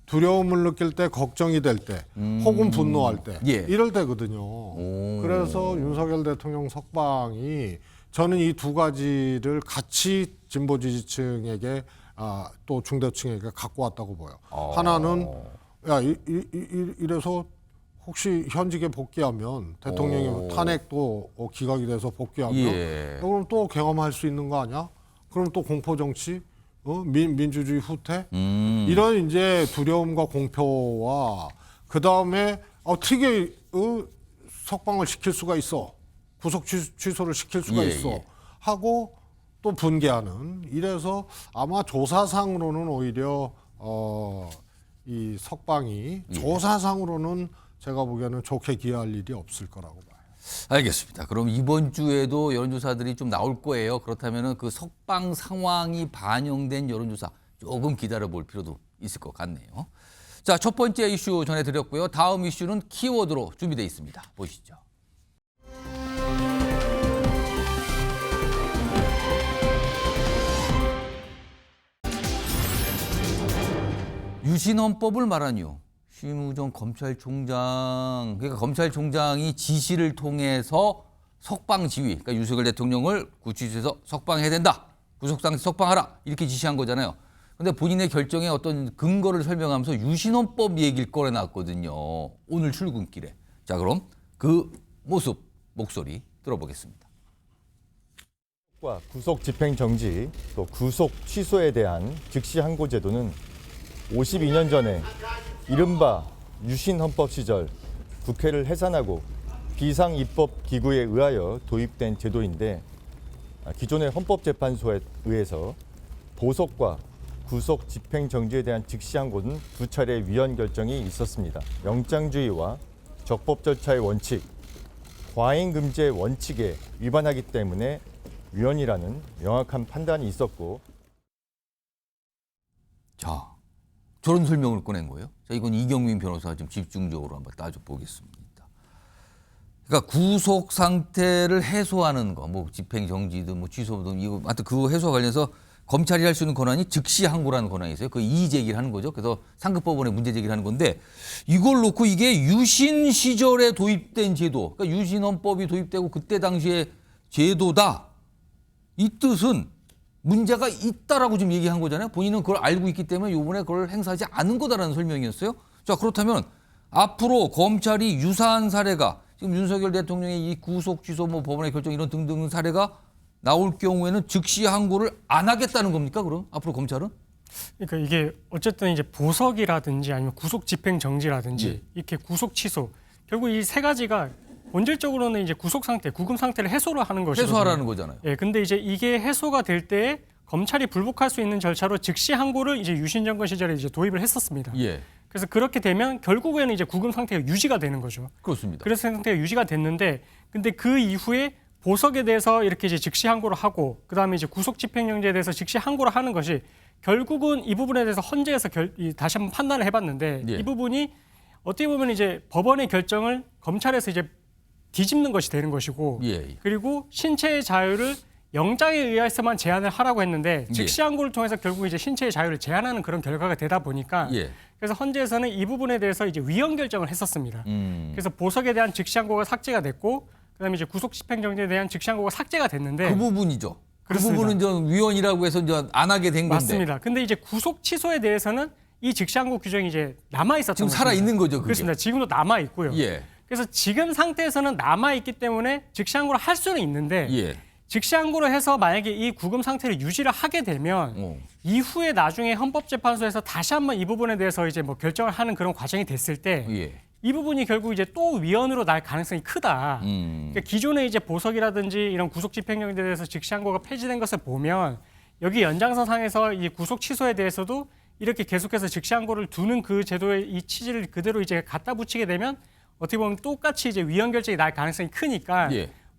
F: 두려움을 느낄 때, 걱정이 될 때, 혹은 분노할 때
A: 예.
F: 이럴 때거든요. 그래서 윤석열 대통령 석방이 저는 이 두 가지를 같이 진보 지지층에게 또 중도층에게 갖고 왔다고 보여. 하나는 야 이래서 혹시 현직에 복귀하면 대통령이 탄핵도 기각이 돼서 복귀하면
A: 예.
F: 그럼 또 경험할 수 있는 거 아니야? 그럼 또 공포 정치, 민주주의 후퇴 이런 이제 두려움과 공표와 그 다음에 어떻게 석방을 시킬 수가 있어? 구속 취소를 시킬 수가
A: 예,
F: 있어?
A: 예.
F: 하고 또 분개하는 이래서 아마 조사상으로는 오히려 이 석방이 조사상으로는 제가 보기에는 좋게 기여할 일이 없을 거라고 봐요.
A: 알겠습니다. 그럼 이번 주에도 여론조사들이 좀 나올 거예요. 그렇다면은 그 석방 상황이 반영된 여론조사 조금 기다려볼 필요도 있을 것 같네요. 자, 첫 번째 이슈 전해드렸고요. 다음 이슈는 키워드로 준비되어 있습니다. 보시죠. 유신헌법을 말하니요. 심우정 검찰총장, 그러니까 검찰총장이 지시를 통해서 석방 지휘, 그러니까 윤석열 대통령을 구치소에서 석방해야 된다. 구속상태 석방하라. 이렇게 지시한 거잖아요. 근데 본인의 결정에 어떤 근거를 설명하면서 유신헌법 얘기를 꺼내놨거든요. 오늘 출근길에. 자, 그럼 그 모습, 목소리 들어보겠습니다.
I: 구속 집행 정지, 또 구속 취소에 대한 즉시 항고 제도는 52년 전에 이른바 유신 헌법 시절 국회를 해산하고 비상 입법 기구에 의하여 도입된 제도인데 기존의 헌법재판소에 의해서 보석과 구속 집행 정지에 대한 즉시 항고는 2차례 위헌 결정이 있었습니다. 영장주의와 적법 절차의 원칙, 과잉 금지의 원칙에 위반하기 때문에 위헌이라는 명확한 판단이 있었고.
A: 자, 저런 설명을 꺼낸 거예요. 자, 이건 이경민 변호사가 좀 집중적으로 한번 따져보겠습니다. 그러니까 구속 상태를 해소하는 거, 뭐 집행 정지든 뭐 취소든 이거 하여튼 그거 해소와 관련해서 검찰이 할 수 있는 권한이 즉시 항고라는 권한이 있어요. 그 이의 제기를 하는 거죠. 그래서 상급법원에 문제 제기를 하는 건데 이걸 놓고 이게 유신 시절에 도입된 제도, 그러니까 유신 헌법이 도입되고 그때 당시에 제도다. 이 뜻은 문제가 있다라고 지금 얘기한 거잖아요. 본인은 그걸 알고 있기 때문에 이번에 그걸 행사하지 않은 거다라는 설명이었어요. 자, 그렇다면 앞으로 검찰이 유사한 사례가 지금 윤석열 대통령의 이 구속 취소 뭐 법원의 결정 이런 등등 사례가 나올 경우에는 즉시 항고를 안 하겠다는 겁니까? 그럼 앞으로 검찰은?
J: 그러니까 이게 어쨌든 이제 보석이라든지 아니면 구속 집행 정지라든지
A: 예.
J: 이렇게 구속 취소 결국 이 세 가지가 본질적으로는 이제 구속 상태, 구금 상태를 해소를 하는 것이거든요.
A: 해소하라는 거잖아요.
J: 예, 근데 이제 이게 해소가 될 때 검찰이 불복할 수 있는 절차로 즉시 항고를 이제 유신 정권 시절에 이제 도입을 했었습니다.
A: 예,
J: 그래서 그렇게 되면 결국에는 이제 구금 상태가 유지가 되는 거죠.
A: 그렇습니다.
J: 그래서 상태가 유지가 됐는데, 근데 그 이후에 보석에 대해서 이렇게 이제 즉시 항고를 하고, 그 다음에 이제 구속 집행정지에 대해서 즉시 항고를 하는 것이 결국은 이 부분에 대해서 헌재에서 다시 한번 판단을 해봤는데
A: 예.
J: 이 부분이 어떻게 보면 이제 법원의 결정을 검찰에서 이제 뒤집는 것이 되는 것이고,
A: 예.
J: 그리고 신체의 자유를 영장에 의해서만 제한을 하라고 했는데 즉시 항고를 통해서 결국 이제 신체의 자유를 제한하는 그런 결과가 되다 보니까 그래서 헌재에서는 이 부분에 대해서 이제 위헌 결정을 했었습니다. 그래서 보석에 대한 즉시 항고가 삭제가 됐고 그다음에 이제 구속 집행정지에 대한 즉시 항고가 삭제가 됐는데
A: 그 부분이죠.
J: 그렇습니다.
A: 그 부분은 좀 위헌이라고 해서 이제 안 하게 된 건데.
J: 맞습니다. 근데 이제 구속 취소에 대해서는 이 즉시 항고 규정이 이제 남아 있었던
A: 지금
J: 것입니다.
A: 살아 있는 거죠, 그게.
J: 그렇습니다. 지금도 남아 있고요. 그래서 지금 상태에서는 남아 있기 때문에 즉시 항고를 할 수는 있는데 즉시 항고를 해서 만약에 이 구금 상태를 유지를 하게 되면 이후에 나중에 헌법재판소에서 다시 한번 이 부분에 대해서 이제 뭐 결정을 하는 그런 과정이 됐을 때 이 부분이 결국 이제 또 위헌으로 날 가능성이 크다. 그러니까 기존의 이제 보석이라든지 이런 구속 집행령에 대해서 즉시 항고가 폐지된 것을 보면 여기 연장선상에서 이 구속 취소에 대해서도 이렇게 계속해서 즉시 항고를 두는 그 제도의 이 취지를 그대로 이제 갖다 붙이게 되면 어떻게 보면 똑같이 이제 위헌 결정이 날 가능성이 크니까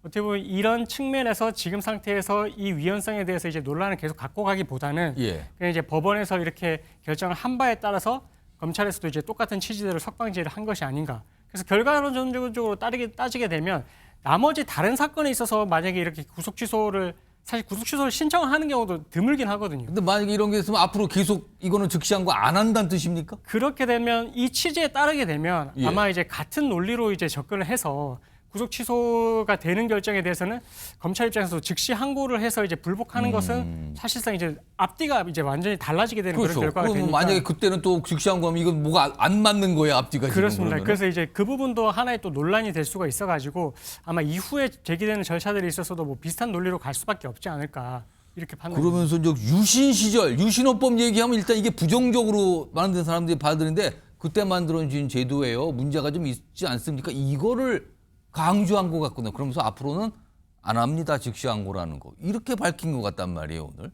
J: 어떻게 보면 이런 측면에서 지금 상태에서 이 위헌성에 대해서 이제 논란을 계속 갖고 가기보다는 그냥 이제 법원에서 이렇게 결정을 한 바에 따라서 검찰에서도 이제 똑같은 취지대로 석방지휘를 한 것이 아닌가. 그래서 결과론적으로 따지게 되면 나머지 다른 사건에 있어서 만약에 이렇게 구속 취소를 사실 구속 취소를 신청을 하는 경우도 드물긴 하거든요.
A: 근데 만약에 이런 게 있으면 앞으로 계속 이거는 즉시 항고 안 한다는 뜻입니까?
J: 그렇게 되면 이 취지에 따르게 되면 아마 이제 같은 논리로 이제 접근을 해서 구속 취소가 되는 결정에 대해서는 검찰 입장에서 즉시 항고를 해서 이제 불복하는 것은 사실상 이제 앞뒤가 이제 완전히 달라지게 되는 그런 결과가 되니까.
A: 만약에 그때는 또 즉시 항고하면 이건 뭐가 안 맞는 거예요, 앞뒤가.
J: 그렇습니다.
A: 지금
J: 그래서 이제 그 부분도 하나의 또 논란이 될 수가 있어가지고 아마 이후에 제기되는 절차들이 있어서도 뭐 비슷한 논리로 갈 수밖에 없지 않을까 이렇게 판단.
A: 그러면서 이제 유신 시절 유신헌법 얘기하면 일단 이게 부정적으로 많은 사람들이 받아들이는데 그때 만들어진 제도예요. 문제가 좀 있지 않습니까? 이거를 강조한 것 같거든요. 그러면서 앞으로는 안 합니다. 즉시 항고라는 거. 이렇게 밝힌 것 같단 말이에요, 오늘.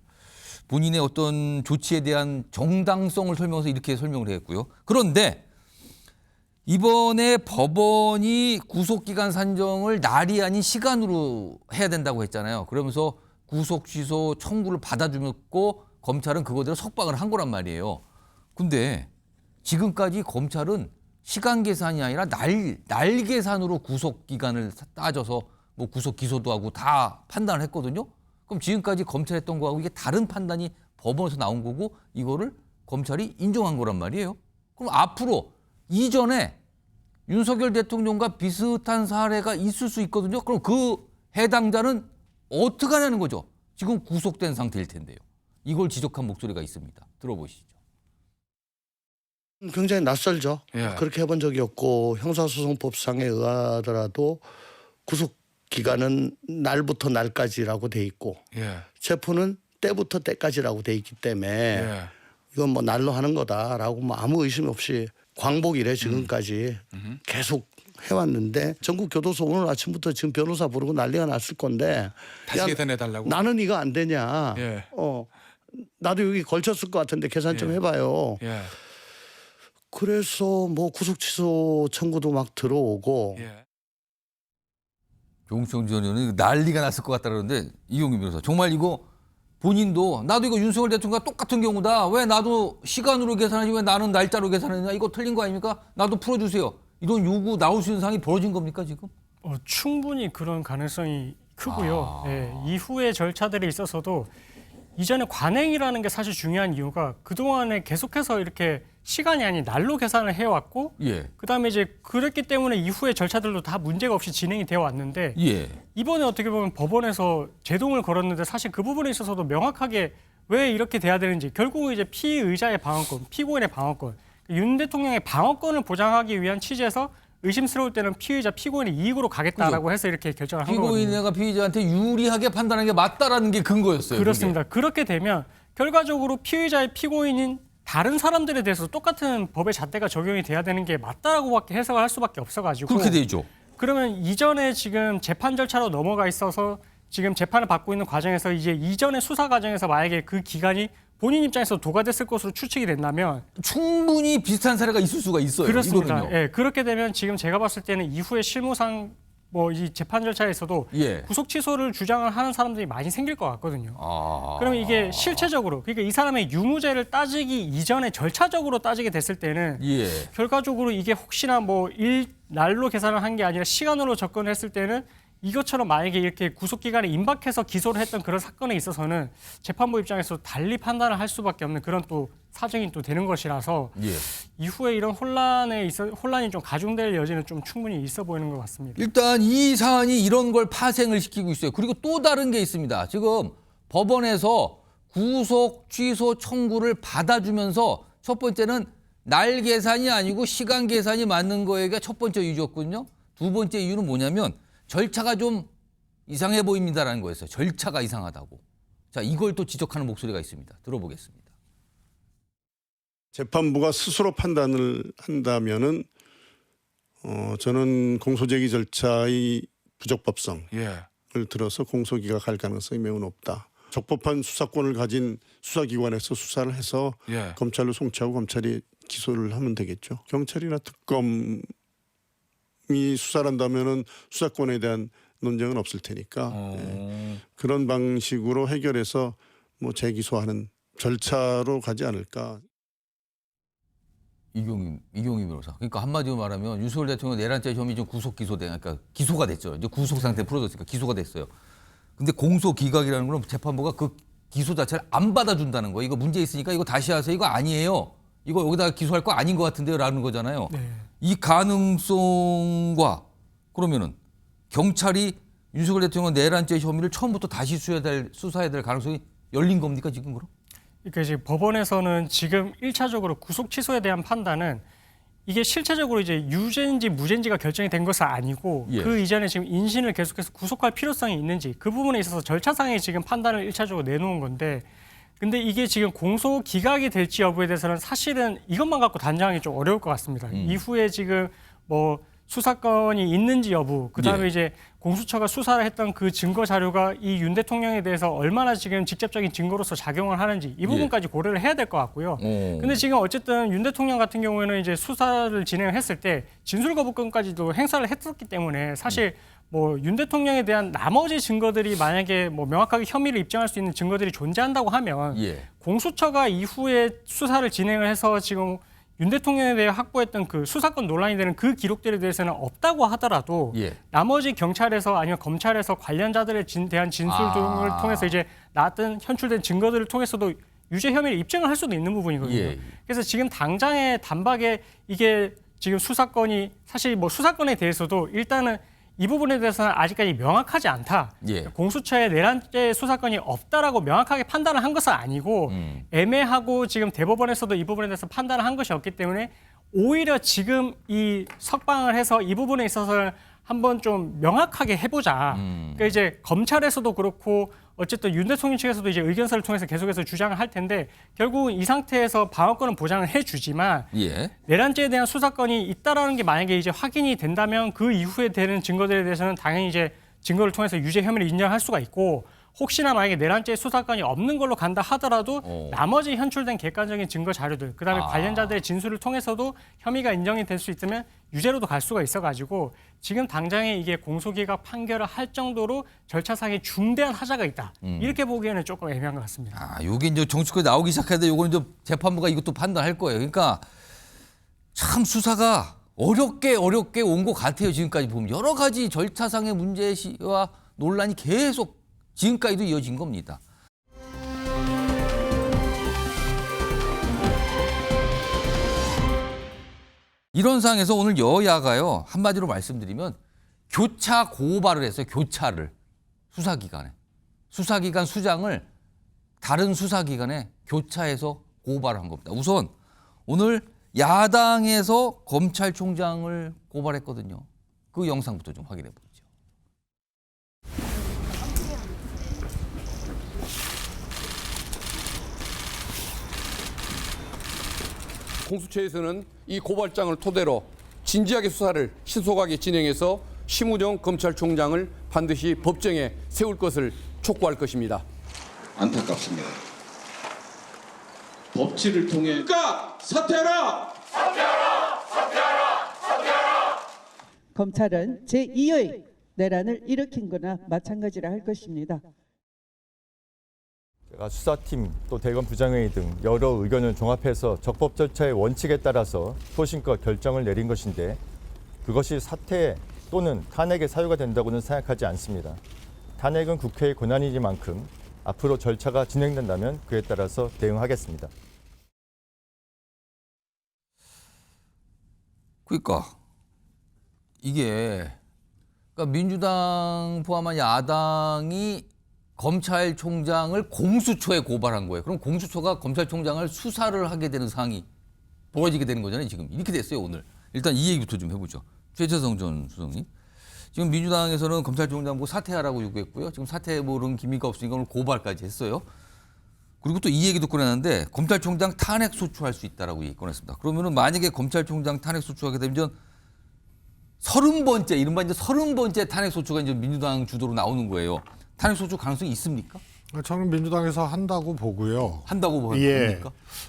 A: 본인의 어떤 조치에 대한 정당성을 설명해서 이렇게 설명을 했고요. 그런데 이번에 법원이 구속기간 산정을 날이 아닌 시간으로 해야 된다고 했잖아요. 그러면서 구속 취소 청구를 받아주고 검찰은 그거대로 석방을 한 거란 말이에요. 근데 지금까지 검찰은 시간 계산이 아니라 날 계산으로 구속 기간을 따져서 뭐 구속 기소도 하고 다 판단을 했거든요. 그럼 지금까지 검찰이 했던 거하고 이게 다른 판단이 법원에서 나온 거고 이거를 검찰이 인정한 거란 말이에요. 그럼 앞으로 이전에 윤석열 대통령과 비슷한 사례가 있을 수 있거든요. 그럼 그 해당자는 어떻게 하냐는 거죠. 지금 구속된 상태일 텐데요. 이걸 지적한 목소리가 있습니다. 들어보시죠.
K: 굉장히 낯설죠. 그렇게 해본 적이 없고 형사소송법상에 의하더라도 구속 기간은 날부터 날까지라고 돼 있고 체포는 때부터 때까지라고 돼 있기 때문에 이건 뭐 날로 하는 거다라고 뭐 아무 의심 없이 광복이래 지금까지 계속 해왔는데 전국 교도소 오늘 아침부터 지금 변호사 부르고 난리가 났을 건데
L: 다시 계산해달라고?
K: 나는 이거 안 되냐. 나도 여기 걸쳤을 것 같은데 계산 좀 해봐요. 그래서 뭐 구속 취소 청구도 막 들어오고.
A: 조홍천 전 의원은 난리가 났을 것 같다 그러는데 이용규 변호사 정말 이거 본인도 나도 이거 윤석열 대통령과 똑같은 경우다. 왜 나도 시간으로 계산하지 왜 나는 날짜로 계산하느냐. 이거 틀린 거 아닙니까? 나도 풀어주세요. 이런 요구 나올 수 있는 상황이 벌어진 겁니까 지금?
J: 충분히 그런 가능성이 크고요. 이후의 절차들에 있어서도 이전에 관행이라는 게 사실 중요한 이유가 그동안에 계속해서 이렇게 시간이 아닌 날로 계산을 해왔고 그다음에 이제 그랬기 때문에 이후의 절차들도 다 문제가 없이 진행이 되어 왔는데 이번에 어떻게 보면 법원에서 제동을 걸었는데 사실 그 부분에 있어서도 명확하게 왜 이렇게 돼야 되는지 결국은 이제 피의자의 방어권, 피고인의 방어권, 윤 대통령의 방어권을 보장하기 위한 취지에서 의심스러울 때는 피의자, 피고인의 이익으로 가겠다라고 해서 이렇게 결정을 한 거거든요.
A: 피고인이 피의자한테 유리하게 판단하는 게 맞다라는 게 근거였어요.
J: 그렇습니다.
A: 그게.
J: 그렇게 되면 결과적으로 피의자의 피고인인 다른 사람들에 대해서 똑같은 법의 잣대가 적용이 돼야 되는 게 맞다라고밖에 해석을 할 수밖에 없어가지고
A: 그렇게 되죠.
J: 그러면 이전에 지금 재판 절차로 넘어가 있어서 지금 재판을 받고 있는 과정에서 이제 이전의 수사 과정에서 만약에 그 기간이 본인 입장에서 도과됐을 것으로 추측이 된다면
A: 충분히 비슷한 사례가 있을 수가 있어요.
J: 그렇습니다. 그렇게 되면 지금 제가 봤을 때는 이후에 실무상 뭐 이 재판 절차에서도 구속 취소를 주장을 하는 사람들이 많이 생길 것 같거든요. 그러면 이게 실체적으로 그러니까 이 사람의 유무죄를 따지기 이전에 절차적으로 따지게 됐을 때는 결과적으로 이게 혹시나 뭐 날로 계산을 한 게 아니라 시간으로 접근했을 때는 이것처럼 만약에 이렇게 구속기간에 임박해서 기소를 했던 그런 사건에 있어서는 재판부 입장에서 달리 판단을 할 수밖에 없는 그런 또 사정이 또 되는 것이라서
A: 예.
J: 이후에 이런 혼란이 좀 가중될 여지는 좀 충분히 있어 보이는 것 같습니다.
A: 일단 이 사안이 이런 걸 파생을 시키고 있어요. 그리고 또 다른 게 있습니다. 지금 법원에서 구속 취소 청구를 받아주면서 첫 번째는 날 계산이 아니고 시간 계산이 맞는 거가 첫 번째 이유였거든요. 두 번째 이유는 뭐냐면 절차가 좀 이상해 보입니다라는 거였어요. 절차가 이상하다고. 자, 이걸 또 지적하는 목소리가 있습니다. 들어보겠습니다.
L: 재판부가 스스로 판단을 한다면은 저는 공소제기 절차의 부적법성을 들어서 공소기가 갈 가능성이 매우 높다. 적법한 수사권을 가진 수사기관에서 수사를 해서 검찰로 송치하고 검찰이 기소를 하면 되겠죠. 경찰이나 특검이 수사를 한다면은 수사권에 대한 논쟁은 없을 테니까 그런 방식으로 해결해서 뭐 재기소하는 절차로 가지 않을까.
A: 이경임 변호사. 그러니까 한마디로 말하면 윤석열 대통령 내란죄 혐의 좀 구속 기소된, 그러니까 기소가 됐죠. 이제 구속 상태 풀어졌으니까 기소가 됐어요. 근데 공소 기각이라는 건 재판부가 그 기소 자체를 안 받아준다는 거. 이거 문제 있으니까 이거 다시 하세요. 이거 아니에요. 이거 여기다가 기소할 거 아닌 것 같은데요라는 거잖아요.
J: 네.
A: 이 가능성과 그러면은 경찰이 윤석열 대통령 내란죄 혐의를 처음부터 다시 수사해야 될 가능성이 열린 겁니까 지금 그럼?
J: 그러니까 지금 법원에서는 지금 1차적으로 구속 취소에 대한 판단은 이게 실체적으로 이제 유죄인지 무죄인지가 결정이 된 것은 아니고 그 이전에 지금 인신을 계속해서 구속할 필요성이 있는지 그 부분에 있어서 절차상의 지금 판단을 1차적으로 내놓은 건데 근데 이게 지금 공소 기각이 될지 여부에 대해서는 사실은 이것만 갖고 단정하기 좀 어려울 것 같습니다. 이후에 지금 뭐 수사건이 있는지 여부, 그다음에 이제 공수처가 수사를 했던 그 증거 자료가 이 윤 대통령에 대해서 얼마나 지금 직접적인 증거로서 작용을 하는지 이 부분까지 고려를 해야 될 것 같고요. 근데 지금 어쨌든 윤 대통령 같은 경우에는 이제 수사를 진행했을 때 진술 거부권까지도 행사를 했었기 때문에 사실 뭐 윤 대통령에 대한 나머지 증거들이 만약에 뭐 명확하게 혐의를 입증할 수 있는 증거들이 존재한다고 하면 공수처가 이후에 수사를 진행을 해서 지금 윤 대통령에 대해 확보했던 그 수사권 논란이 되는 그 기록들에 대해서는 없다고 하더라도 나머지 경찰에서 아니면 검찰에서 관련자들에 대한 진술 등을 통해서 이제 나왔던 현출된 증거들을 통해서도 유죄 혐의를 입증을 할 수도 있는 부분이거든요. 그래서 지금 당장의 단박에 이게 지금 수사권이 사실 뭐 수사권에 대해서도 일단은 이 부분에 대해서는 아직까지 명확하지 않다. 공수처에 내란죄 수사권이 없다라고 명확하게 판단을 한 것은 아니고 애매하고 지금 대법원에서도 이 부분에 대해서 판단을 한 것이 없기 때문에 오히려 지금 이 석방을 해서 이 부분에 있어서는 한번 좀 명확하게 해보자. 그러니까 이제 검찰에서도 그렇고 어쨌든 윤 대통령 측에서도 이제 의견서를 통해서 계속해서 주장을 할 텐데 결국 이 상태에서 방어권은 보장을 해주지만 내란죄에 대한 수사권이 있다라는 게 만약에 이제 확인이 된다면 그 이후에 되는 증거들에 대해서는 당연히 이제 증거를 통해서 유죄 혐의를 인정할 수가 있고 혹시나 만약에 내란죄 수사권이 없는 걸로 간다 하더라도 나머지 현출된 객관적인 증거 자료들 그다음에 관련자들의 진술을 통해서도 혐의가 인정이 될 수 있으면 유죄로도 갈 수가 있어가지고 지금 당장에 이게 공소기각 판결을 할 정도로 절차상의 중대한 하자가 있다. 이렇게 보기에는 조금 애매한 것 같습니다.
A: 이게 이제 정치권에 나오기 시작했는데 요거는 이제 재판부가 이것도 판단할 거예요. 그러니까 참 수사가 어렵게 온 것 같아요. 지금까지 보면 여러 가지 절차상의 문제와 논란이 계속 지금까지도 이어진 겁니다. 이런 상황에서 오늘 여야가요, 한마디로 말씀드리면 교차 고발을 했어요. 교차를. 수사기관에. 수사기관 수장을 다른 수사기관에 교차해서 고발을 한 겁니다. 우선 오늘 야당에서 검찰총장을 고발했거든요. 그 영상부터 좀 확인해 보죠.
M: 공수처에서는 이 고발장을 토대로 진지하게 수사를 신속하게 진행해서 심우정 검찰총장을 반드시 법정에 세울 것을 촉구할 것입니다.
N: 안타깝습니다. 법치를 통해 사퇴하라! 사퇴하라! 사퇴하라! 사퇴하라!
O: 검찰은 제2의 내란을 일으킨 거나 마찬가지라 할 것입니다.
I: 제가 수사팀 또 대검 부장회의 등 여러 의견을 종합해서 적법 절차의 원칙에 따라서 소신껏 결정을 내린 것인데 그것이 사태의 또는 탄핵의 사유가 된다고는 생각하지 않습니다. 탄핵은 국회의 권한이니만큼 앞으로 절차가 진행된다면 그에 따라서 대응하겠습니다.
A: 그러니까 이게 민주당 포함한 야당이 검찰총장을 공수처에 고발한 거예요. 그럼 공수처가 검찰총장을 수사를 하게 되는 상황이 벌어지게 되는 거잖아요. 지금 이렇게 됐어요. 오늘 일단 이 얘기부터 좀 해보죠. 최재성 전 수석님. 지금 민주당에서는 검찰총장 보고 사퇴하라고 요구했고요. 지금 사퇴 모르는 기미가 없으니까 오늘 고발까지 했어요. 그리고 또 이 얘기도 꺼내는데 검찰총장 탄핵 소추할 수 있다라고 얘기 꺼냈습니다. 그러면은 만약에 검찰총장 탄핵 소추하게 되면 30번째 이른바 이제 30번째 탄핵 소추가 이제 민주당 주도로 나오는 거예요. 탄핵 소추 가능성이 있습니까?
F: 저는 민주당에서 한다고 보고요.
A: 한다고 봅니까?
F: 예.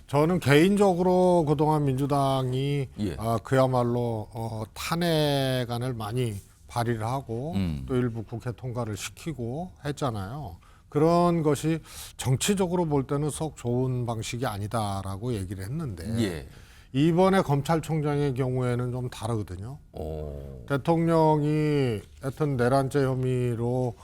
F: 저는 개인적으로 그동안 민주당이
A: 예.
F: 그야말로 탄핵안을 많이 발의를 하고 또 일부 국회 통과를 시키고 했잖아요. 그런 것이 정치적으로 볼 때는 썩 좋은 방식이 아니다라고 얘기를 했는데
A: 예.
F: 이번에 검찰총장의 경우에는 좀 다르거든요. 대통령이 하여튼 내란죄 혐의로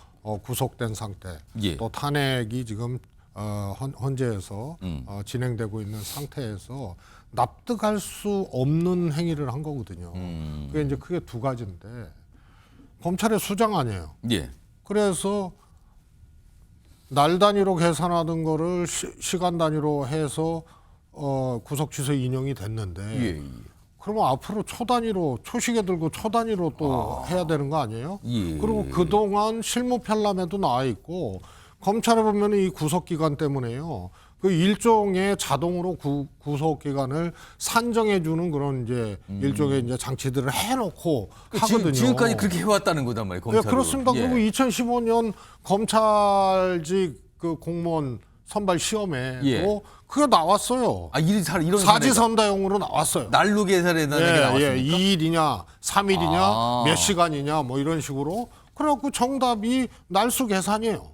F: 구속된 상태,
A: 예.
F: 또 탄핵이 지금 헌재에서 진행되고 있는 상태에서 납득할 수 없는 행위를 한 거거든요. 그게 이제 크게 두 가지인데 검찰의 수장 아니에요.
A: 예.
F: 그래서 날 단위로 계산하던 거를 시간 단위로 해서 구속 취소 인용이 됐는데
A: 예.
F: 그러면 앞으로 초 단위로 초시계 들고 초 단위로 또 해야 되는 거 아니에요?
A: 예.
F: 그리고 그동안 실무 편람에도 나와 있고 검찰에 보면 이 구속 기간 때문에요. 그 일종의 자동으로 구속 기간을 산정해 주는 그런 이제 일종의 이제 장치들을 해놓고 하거든요.
A: 지금까지 그렇게 해왔다는 거단 말이에요. 검찰은.
F: 네, 그렇습니다.
A: 예.
F: 그리고 2015년 검찰직 그 공무원 선발 시험에
A: 예.
F: 또 그게 나왔어요.
A: 이런
F: 사지선다용으로 나왔어요.
A: 날로 계산해서 나왔습니까?
F: 2일이냐, 3일이냐, 몇 시간이냐, 뭐 이런 식으로. 그래갖고 정답이 날수 계산이에요.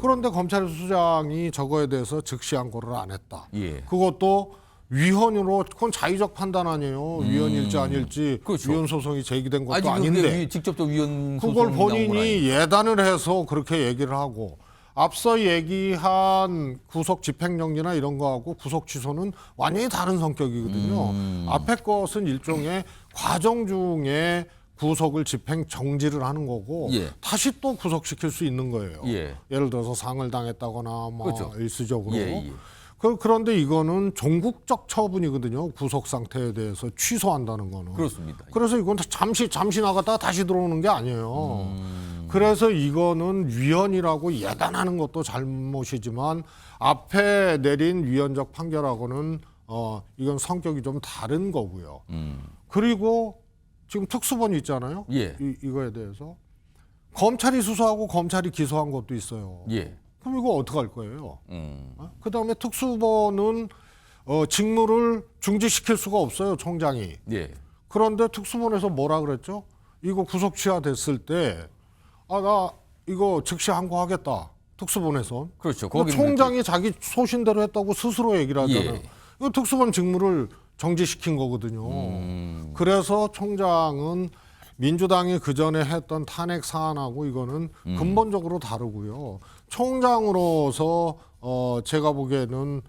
F: 그런데 검찰 수장이 저거에 대해서 즉시 항고를 안 했다.
A: 예.
F: 그것도 위헌으로 그건 자의적 판단 아니에요. 위헌일지 아닐지
A: 그렇죠.
F: 위헌 소송이 제기된 것도
A: 아직
F: 아닌데
A: 직접 또 위헌
F: 그걸
A: 소송이 나온 건 아니에요.
F: 본인이 예단을 해서 그렇게 얘기를 하고 앞서 얘기한 구속 집행정지나 이런 거하고 구속 취소는 완전히 다른 성격이거든요. 앞에 것은 일종의 과정 중에 구속을 집행 정지를 하는 거고
A: 예.
F: 다시 또 구속시킬 수 있는 거예요.
A: 예.
F: 예를 들어서 상을 당했다거나 뭐
A: 그렇죠.
F: 일시적으로.
A: 예.
F: 그런데 이거는 종국적 처분이거든요. 구속 상태에 대해서 취소한다는 거는.
A: 그렇습니다.
F: 그래서 이건 잠시 나갔다가 다시 들어오는 게 아니에요. 그래서 이거는 위헌이라고 예단하는 것도 잘못이지만 앞에 내린 위헌적 판결하고는 이건 성격이 좀 다른 거고요. 그리고 지금 특수본이 있잖아요.
A: 예.
F: 이거에 대해서 검찰이 수사하고 검찰이 기소한 것도 있어요.
A: 예.
F: 그럼 이거 어떡할 거예요? 그다음에 특수본은 직무를 중지시킬 수가 없어요, 총장이.
A: 예.
F: 그런데 특수본에서 뭐라 그랬죠? 이거 구속 취하됐을 때 나 이거 즉시 항고하겠다. 특수본에선.
A: 그렇죠.
F: 그러니까 총장이 자기 소신대로 했다고 스스로 얘기를 하잖아요.
A: 예.
F: 이거 특수본 직무를 정지시킨 거거든요. 그래서 총장은 민주당이 그전에 했던 탄핵 사안하고 이거는 근본적으로 다르고요. 총장으로서 제가 보기에는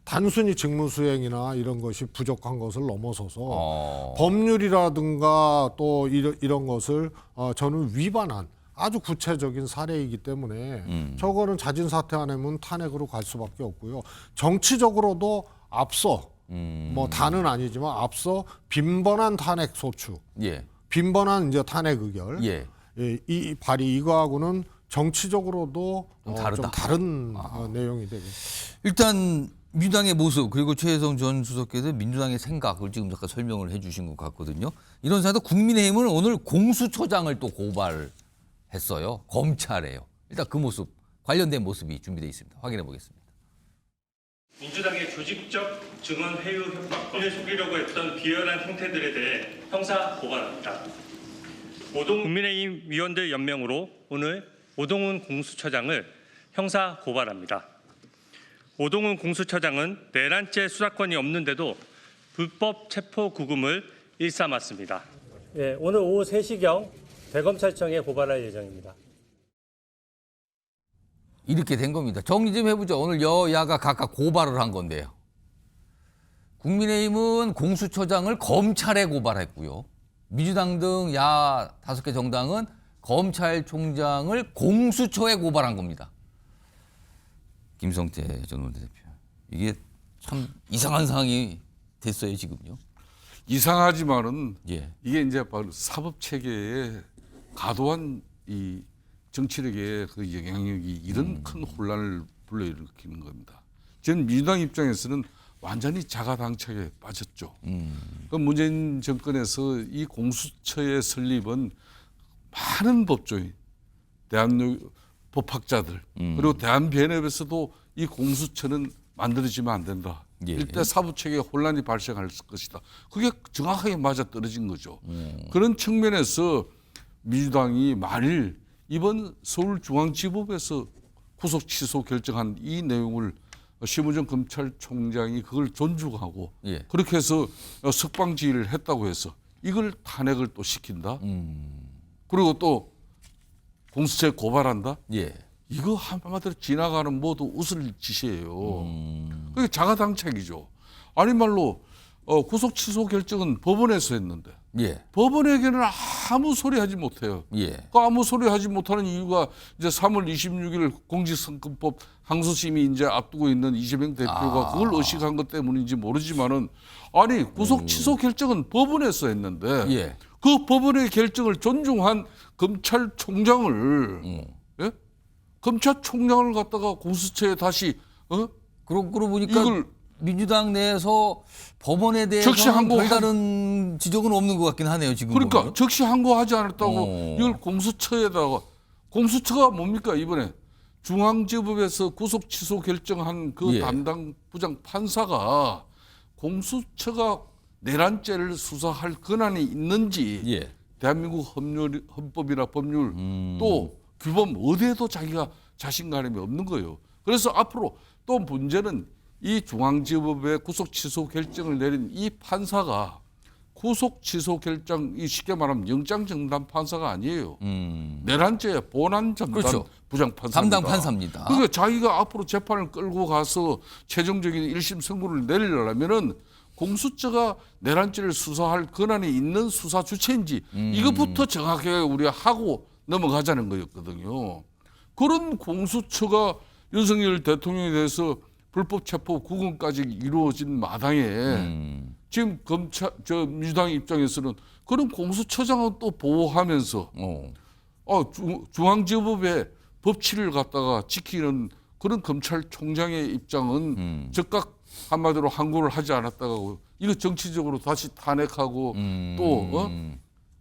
F: 단순히 직무수행이나 이런 것이 부족한 것을 넘어서서 법률이라든가 또 이런 것을 저는 위반한 아주 구체적인 사례이기 때문에 저거는 자진 사퇴 안 하면 탄핵으로 갈 수밖에 없고요. 정치적으로도 앞서 뭐 다는 아니지만 앞서 빈번한 탄핵 소추,
A: 예.
F: 빈번한 이제 탄핵 의결,
A: 예.
F: 이 발의 이거하고는 정치적으로도
A: 좀 다르다.
F: 좀 다른 내용이 되겠죠.
A: 일단 민주당의 모습 그리고 최혜성 전 수석께서 민주당의 생각을 지금 잠깐 설명을 해주신 것 같거든요. 이런 상황에서 국민의힘은 오늘 공수처장을 또 고발했어요. 검찰에요. 일단 그 모습 관련된 모습이 준비되어 있습니다. 확인해 보겠습니다.
P: 민주당의 조직적 증언 회유 협박권을 속이려고 했던 비열한 행태들에 대해 형사 고발합니다. 국민의힘 위원들 연명으로 오늘 오동훈 공수처장을 형사 고발합니다. 오동훈 공수처장은 내란죄 수사권이 없는데도 불법 체포 구금을 일삼았습니다. 예, 오늘 오후 3시경 대검찰청에 고발할 예정입니다.
A: 이렇게 된 겁니다. 정리 좀 해보죠. 오늘 여야가 각각 고발을 한 건데요. 국민의힘은 공수처장을 검찰에 고발했고요. 민주당 등 야 5개 정당은 검찰총장을 공수처에 고발한 겁니다. 김성태 전 원내대표. 이게 참 이상한 상황이 됐어요, 지금요.
B: 이상하지만은
A: 예.
B: 이게 이제 바로 사법 체계의 과도한 이 정치력의 그 영향력이 이런 큰 혼란을 불러일으키는 겁니다. 지금 민주당 입장에서는 완전히 자가당착에 빠졌죠. 그 문재인 정권에서 이 공수처의 설립은 많은 법조인, 법학자들 그리고 대한변협에서도 이 공수처는 만들어지면 안 된다.
A: 예.
B: 일대 사법체계에 혼란이 발생할 것이다. 그게 정확하게 맞아 떨어진 거죠. 그런 측면에서 민주당이 만일 이번 서울중앙지법에서 구속 취소 결정한 이 내용을 심우정 검찰총장이 그걸 존중하고
A: 예.
B: 그렇게 해서 석방지휘를 했다고 해서 이걸 탄핵을 또 시킨다. 그리고 또 공수처에 고발한다.
A: 예.
B: 이거 한마디로 지나가는 모두 웃을 짓이에요. 그게 자가당착이죠. 아니 말로 구속 취소 결정은 법원에서 했는데
A: 예.
B: 법원에게는 아무 소리 하지 못해요.
A: 예.
B: 그 아무 소리 하지 못하는 이유가 이제 3월 26일 공직선거법 항소심이 이제 앞두고 있는 이재명 대표가 그걸 의식한 것 때문인지 모르지만은 아니 구속 취소 결정은 법원에서 했는데
A: 예.
B: 그 법원의 결정을 존중한 검찰총장을 예? 검찰총장을 갖다가 공수처에 다시
A: 그러고 보니까
B: 이걸
A: 민주당 내에서 법원에 대해서 별다른 지적은 없는 것 같긴 하네요. 지금
B: 그러니까
A: 보면.
B: 적시 항고하지 않았다고 이걸 공수처에다가 공수처가 뭡니까 이번에 중앙지법에서 구속 취소 결정한 그
A: 예.
B: 담당 부장 판사가 공수처가 내란죄를 수사할 권한이 있는지
A: 예.
B: 대한민국 헌법이나 법률 또 규범 어디에도 자기가 자신감이 없는 거예요. 그래서 앞으로 또 문제는 이 중앙지법의 구속 취소 결정을 내린 이 판사가 구속 취소 결정 이 쉽게 말하면 영장 정단 판사가 아니에요. 내란죄 본안 전담
A: 그렇죠.
B: 부장 판사입니다.
A: 담당 판사입니다.
B: 그러니까 자기가 앞으로 재판을 끌고 가서 최종적인 1심 선고를 내리려면은 공수처가 내란죄를 수사할 권한이 있는 수사 주체인지 이것부터 정확하게 우리가 하고 넘어가자는 거였거든요. 그런 공수처가 윤석열 대통령에 대해서 불법 체포 구금까지 이루어진 마당에 지금 민주당 입장에서는 그런 공수처장은 또 보호하면서 중앙지법의 법치를 갖다가 지키는 그런 검찰총장의 입장은 즉각 한마디로 항고를 하지 않았다고 이거 정치적으로 다시 탄핵하고 또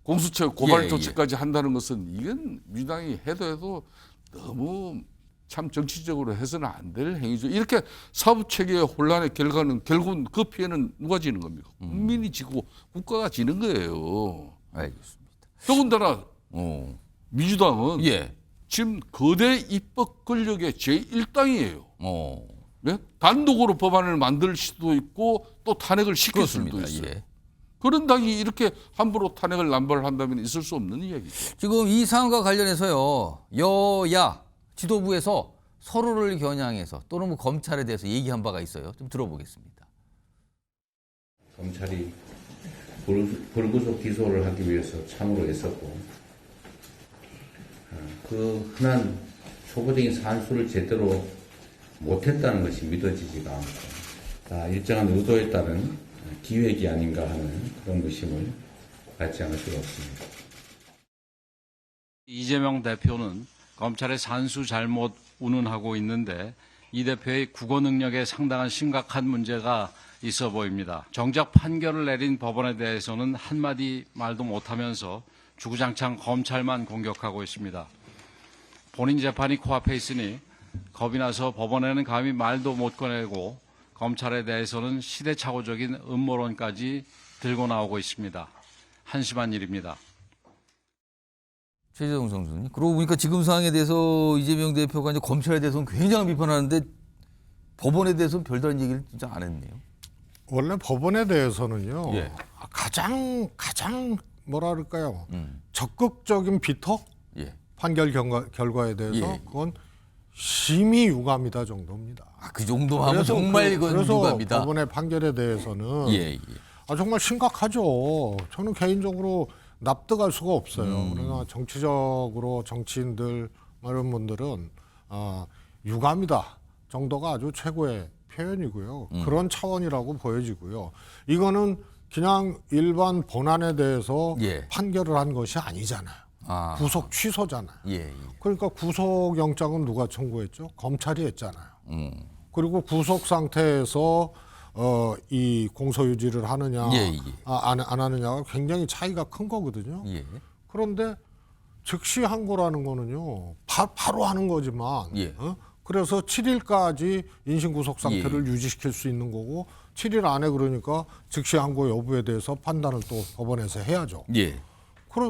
B: 공수처 고발 조치까지 한다는 것은 이건 민주당이 해도 너무 참 정치적으로 해서는 안 될 행위죠. 이렇게 사법체계의 혼란의 결과는 결국은 그 피해는 누가 지는 겁니까? 국민이 지고 국가가 지는 거예요.
A: 알겠습니다.
B: 더군다나 민주당은 지금 거대 입법 권력의 제1당이에요. 네? 단독으로 법안을 만들 수도 있고 또 탄핵을 시킬 수도 있어요.
A: 예.
B: 그런 당이 이렇게 함부로 탄핵을 남발한다면 있을 수 없는 이야기죠.
A: 지금 이 사안과 관련해서요. 여야 지도부에서 서로를 겨냥해서 또는 뭐 검찰에 대해서 얘기한 바가 있어요. 좀 들어보겠습니다.
Q: 검찰이 불구속 기소를 하기 위해서 참으로 애썼고 그 흔한 초보적인 산수를 제대로 못했다는 것이 믿어지지가 않고 일정한 의도에 따른 기획이 아닌가 하는 그런 의심을 갖지 않을 수가 없습니다.
E: 이재명 대표는 검찰의 산수 잘못 운운하고 있는데 이 대표의 국어 능력에 상당한 심각한 문제가 있어 보입니다. 정작 판결을 내린 법원에 대해서는 한마디 말도 못하면서 주구장창 검찰만 공격하고 있습니다. 본인 재판이 코앞에 있으니 겁이 나서 법원에는 감히 말도 못 꺼내고 검찰에 대해서는 시대착오적인 음모론까지 들고 나오고 있습니다. 한심한 일입니다.
A: 최재성 선수님. 그러고 보니까 지금 상황에 대해서 이재명 대표가 이제 검찰에 대해서는 굉장히 비판하는데 법원에 대해서는 별다른 얘기를 진짜 안 했네요.
F: 원래 법원에 대해서는요.
A: 예.
F: 가장 뭐라 그럴까요? 적극적인 비토
A: 예.
F: 판결 결과에 대해서
A: 예.
F: 그건 심히 유감이다 정도입니다.
A: 그 정도 하면 정말 이건
F: 그래서
A: 유감이다.
F: 법원의 판결에 대해서는
A: 예, 예.
F: 정말 심각하죠. 저는 개인적으로 납득할 수가 없어요. 그러나 정치적으로 정치인들 이런 분들은 유감이다 정도가 아주 최고의 표현이고요. 그런 차원이라고 보여지고요. 이거는 그냥 일반 본안에 대해서
A: 예.
F: 판결을 한 것이 아니잖아요. 구속 취소잖아요.
A: 예, 예.
F: 그러니까 구속영장은 누가 청구했죠? 검찰이 했잖아요. 그리고 구속 상태에서 이 공소유지를 하느냐
A: 예, 예.
F: 안 하느냐가 굉장히 차이가 큰 거거든요.
A: 예.
F: 그런데 즉시 항고라는 거는요. 바로 하는 거지만
A: 예.
F: 그래서 7일까지 인신구속 상태를 유지시킬 수 있는 거고 7일 안에 그러니까 즉시 항고 여부에 대해서 판단을 또 법원에서 해야죠.
A: 예.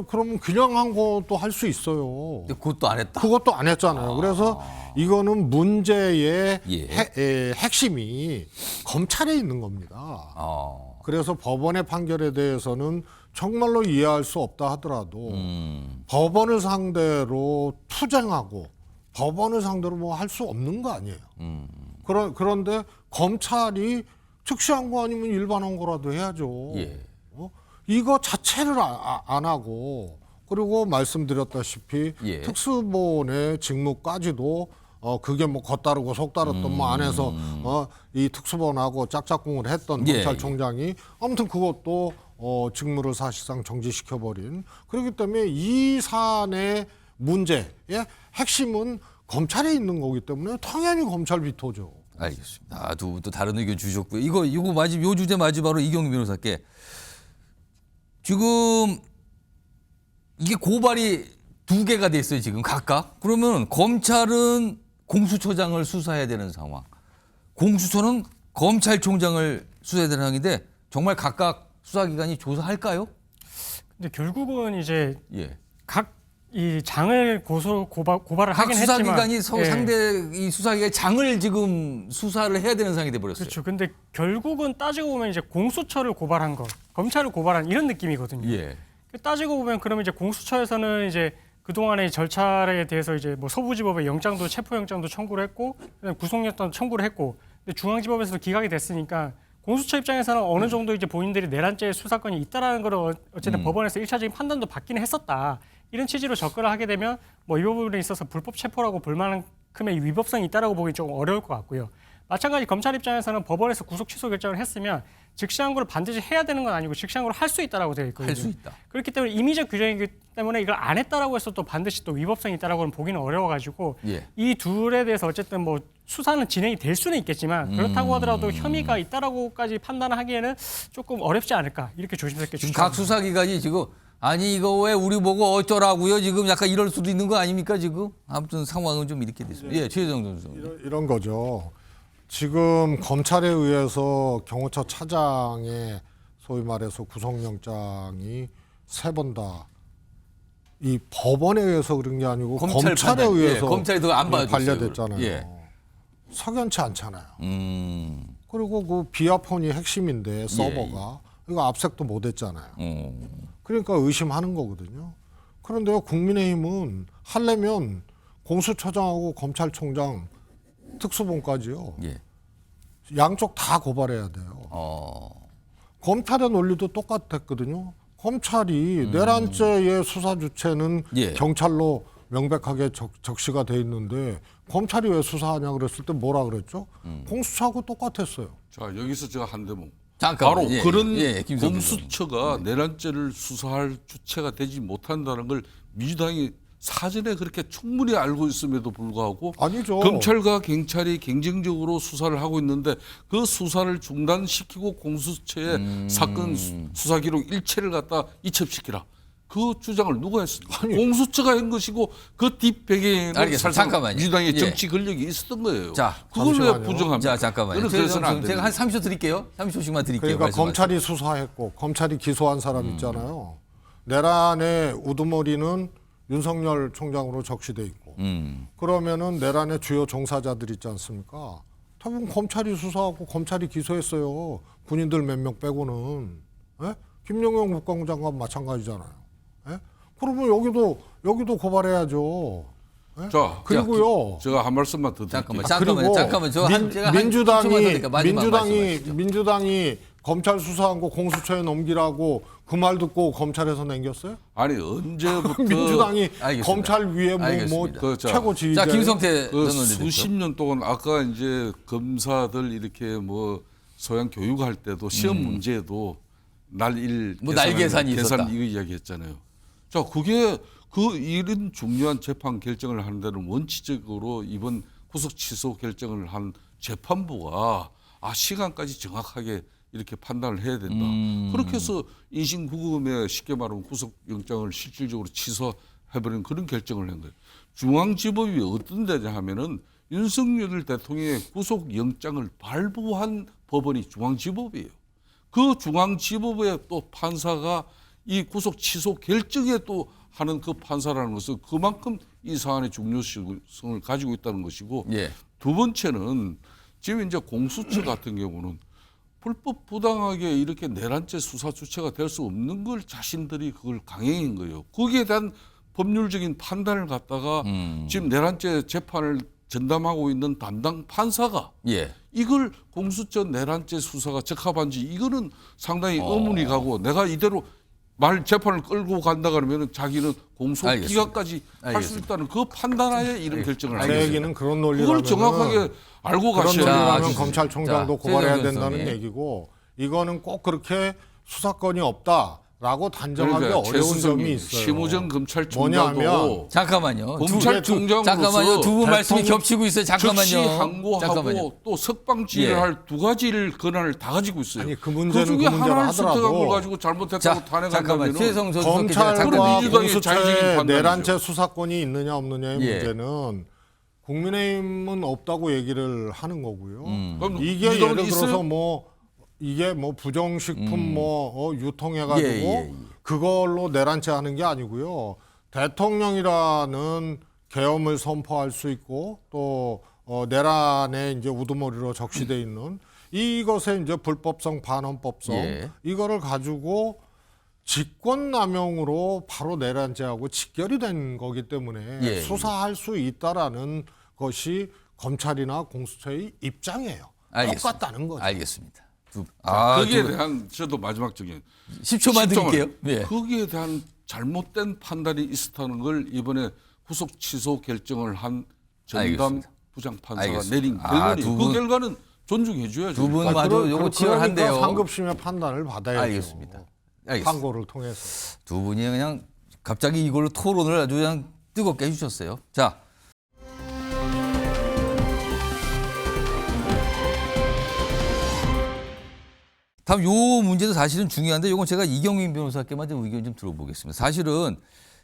F: 그러면 그냥 항고도 할 수 있어요.
A: 근데 그것도 안 했다.
F: 그것도 안 했잖아요. 그래서 이거는 문제의
A: 예.
F: 핵심이 검찰에 있는 겁니다. 그래서 법원의 판결에 대해서는 정말로 이해할 수 없다 하더라도 법원을 상대로 투쟁하고 법원을 상대로 뭐 할 수 없는 거 아니에요. 그런데 검찰이 즉시항고 아니면 일반항고라도 해야죠.
A: 예.
F: 이거 자체를 안 하고 그리고 말씀드렸다시피
A: 예.
F: 특수본의 직무까지도 그게 뭐 겉다르고 속다르던 뭐 안에서 이 특수본하고 짝짝꿍을 했던
A: 예.
F: 검찰총장이 아무튼 그것도 직무를 사실상 정지시켜버린 그렇기 때문에 이 사안의 문제의 핵심은 검찰에 있는 거기 때문에 당연히 검찰 비토죠.
A: 알겠습니다. 두 분 또 다른 의견 주셨고요. 이거 요 주제 마지막으로 이경규 변호사께 지금 이게 고발이 2개가 됐어요, 지금 각각. 그러면 검찰은 공수처장을 수사해야 되는 상황. 공수처는 검찰총장을 수사해야 되는 상황인데 정말 각각 수사기관이 조사할까요?
J: 근데 결국은 이제
A: 예.
J: 각 이 장을 고발을
A: 각
J: 하긴
A: 수사기관이
J: 했지만
A: 상대 이 수사기관의 장을 지금 수사를 해야 되는 상황이 돼 버렸어요.
J: 그렇죠. 근데 결국은 따지고 보면 이제 공수처를 고발한 거, 검찰을 고발한 이런 느낌이거든요.
A: 예.
J: 따지고 보면 그러면 이제 공수처에서는 이제 그동안의 절차에 대해서 이제 뭐 서부지법에 영장도 체포영장도 청구를 했고 구속영장도 청구를 했고 근데 중앙지법에서도 기각이 됐으니까 공수처 입장에서는 어느 정도 이제 본인들이 내란죄 수사권이 있다라는 걸 어쨌든 법원에서 1차적인 판단도 받기는 했었다. 이런 취지로 접근을 하게 되면 뭐 이 부분에 있어서 불법 체포라고 볼 만큼의 위법성이 있다라고 보기 조금 어려울 것 같고요. 마찬가지 검찰 입장에서는 법원에서 구속 취소 결정을 했으면 즉시항고를 반드시 해야 되는 건 아니고 즉시항고를 할 수 있다라고 되어 있거든요.
A: 할 수 있다.
J: 그렇기 때문에 임의적 규정이기 때문에 이걸 안 했다라고 해서 또 반드시 또 위법성이 있다라고는 보기는 어려워가지고
A: 예.
J: 이 둘에 대해서 어쨌든 뭐 수사는 진행이 될 수는 있겠지만 그렇다고 하더라도 혐의가 있다라고까지 판단하기에는 조금 어렵지 않을까 이렇게 조심스럽게
A: 지금 각 수사기관이 지금 아니 이거 왜 우리 보고 어쩌라고요? 지금 약간 이럴 수도 있는 거 아닙니까 지금? 아무튼 상황은 좀 이렇게 됐습니다. 예, 최재정 선수.
F: 이런 거죠. 지금 검찰에 의해서 경호처 차장의 소위 말해서 구속영장이 3번 다 이 법원에 의해서 그런 게 아니고 검찰에 의해서
A: 검찰이 더 안 봐줬어요.
F: 관련됐잖아요.
A: 예.
F: 석연치 않잖아요. 그리고 그 비아폰이 핵심인데 서버가 이거 압색도 못했잖아요. 그러니까 의심하는 거거든요. 그런데요 국민의힘은 하려면 공수처장하고 검찰총장 특수본까지요.
A: 예.
F: 양쪽 다 고발해야 돼요. 검찰의 논리도 똑같았거든요. 검찰이 내란죄의 수사 주체는 경찰로 명백하게 적시가 돼 있는데 검찰이 왜 수사하냐 그랬을 때 뭐라 그랬죠? 공수처하고 똑같았어요.
B: 자 여기서 제가 한 대목.
A: 잠깐만.
B: 바로 그런
A: 김성준
B: 공수처가 내란죄를 수사할 주체가 되지 못한다는 걸 민주당이 사전에 그렇게 충분히 알고 있음에도 불구하고
F: 아니죠.
B: 검찰과 경찰이 경쟁적으로 수사를 하고 있는데 그 수사를 중단시키고 공수처의 사건 수사 기록 일체를 갖다 이첩시키라. 그 주장을 누가 했습니까? 공수처가 한 것이고 그 뒷배경에는
A: 잠깐만요.
B: 민주당의 정치 권력이 있었던 거예요.
A: 자,
B: 그걸 왜 부정합니까?
A: 자, 잠깐만요. 제가 한 30초 드릴게요. 30초씩만 드릴게요.
F: 그러니까 검찰이 수사했고 검찰이 기소한 사람 있잖아요. 내란의 우두머리는 윤석열 총장으로 적시돼 있고 그러면은 내란의 주요 종사자들 있지 않습니까? 대부분 검찰이 수사하고 검찰이 기소했어요. 군인들 몇 명 빼고는. 예? 김영경 국방장관 마찬가지잖아요. 예? 그러면 여기도 고발해야죠. 예?
B: 자,
F: 그리고요.
B: 제가 한 말씀만 더 드릴게요.
A: 잠깐만. 제가
F: 민주당이 검찰 수사한 거 공수처에 넘기라고 그 말 듣고 검찰에서 남겼어요?
B: 아니 언제부터
F: 민주당이
A: 알겠습니다.
F: 검찰 위에 뭐 최고 지휘자.
A: 자, 김성태 전 원내대표.
B: 수십 년 동안 아까 이제 검사들 이렇게 뭐 소양 교육할 때도 시험 문제에도 날
A: 계산이 있었다.
B: 이거 이야기했잖아요. 자, 그게 그 이런 중요한 재판 결정을 하는 데는 원칙적으로 이번 구속 취소 결정을 한 재판부가 시간까지 정확하게 이렇게 판단을 해야 된다. 그렇게 해서 인신구금에 쉽게 말하면 구속영장을 실질적으로 취소해버리는 그런 결정을 한 거예요. 중앙지법이 어떤 데냐 하면은 윤석열 대통령의 구속영장을 발부한 법원이 중앙지법이에요. 그 중앙지법의 또 판사가 이 구속 취소 결정에 또 하는 그 판사라는 것은 그만큼 이 사안의 중요성을 가지고 있다는 것이고 두 번째는 지금 이제 공수처 같은 경우는 불법 부당하게 이렇게 내란죄 수사 주체가 될 수 없는 걸 자신들이 그걸 강행한 거예요. 거기에 대한 법률적인 판단을 갖다가 지금 내란죄 재판을 전담하고 있는 담당 판사가 이걸 공수처 내란죄 수사가 적합한지 이거는 상당히 의문이 가고 내가 이대로 재판을 끌고 간다 그러면 자기는 공소기각까지 할 수 있다는 그 판단하에 이런 결정을 하게
F: 제 얘기는 그런 논리라면
B: 그걸 정확하게 알고 가셔야
F: 그런 논리라면 검찰총장도 고발해야 된다는
A: 예.
F: 얘기고 이거는 꼭 그렇게 수사권이 없다라고 단정하기
B: 그러니까
F: 어려운 점이 있어요.
B: 심우정 검찰총장도
F: 뭐냐면
A: 잠깐만요.
B: 검찰총장으로서
A: 두 분 말씀이 겹치고 있어요. 잠깐만요.
B: 즉시 항고하고 또 석방지휘를 할 두 가지를 권한을 다 가지고 있어요.
F: 아니 그 문제는
B: 중에
F: 그 문제로
B: 하나를 선택한 걸
F: 하더라도
B: 가지고 잘못했다고 탄핵한다면
F: 검찰과 공수처에
B: 판단이죠.
F: 내란죄 수사권이 있느냐 없느냐의 문제는 국민의힘은 없다고 얘기를 하는 거고요. 이게 예를 들어서 이게 부정식품 유통해가지고 그걸로 내란죄 하는 게 아니고요. 대통령이라는 계엄을 선포할 수 있고 또 내란에 이제 우두머리로 적시돼 있는 이것의 이제 불법성, 반헌법성 이거를 가지고 직권남용으로 바로 내란죄하고 직결이 된 거기 때문에 수사할 수 있다라는 것이 검찰이나 공수처의 입장이에요. 똑같다는 거죠.
A: 알겠습니다.
B: 거기에 대한 저도 마지막적인
A: 10초만 드릴게요.
B: 거기에 대한 잘못된 판단이 있었다는 걸 이번에 구속 취소 결정을 한 전담 부장판사가 내린 결론이 그 결과는 존중해 줘야죠.
A: 두 분마저 요거 치열한데요.
F: 그러니까 상급심의 판단을 받아야죠.
A: 알겠습니다.
F: 판고를 통해서.
A: 두 분이 그냥 갑자기 이걸로 토론을 아주 그냥 뜨겁게 해주셨어요. 자. 다음 요 문제도 사실은 중요한데 요건 제가 이경민 변호사께만 좀 의견 좀 들어보겠습니다. 사실은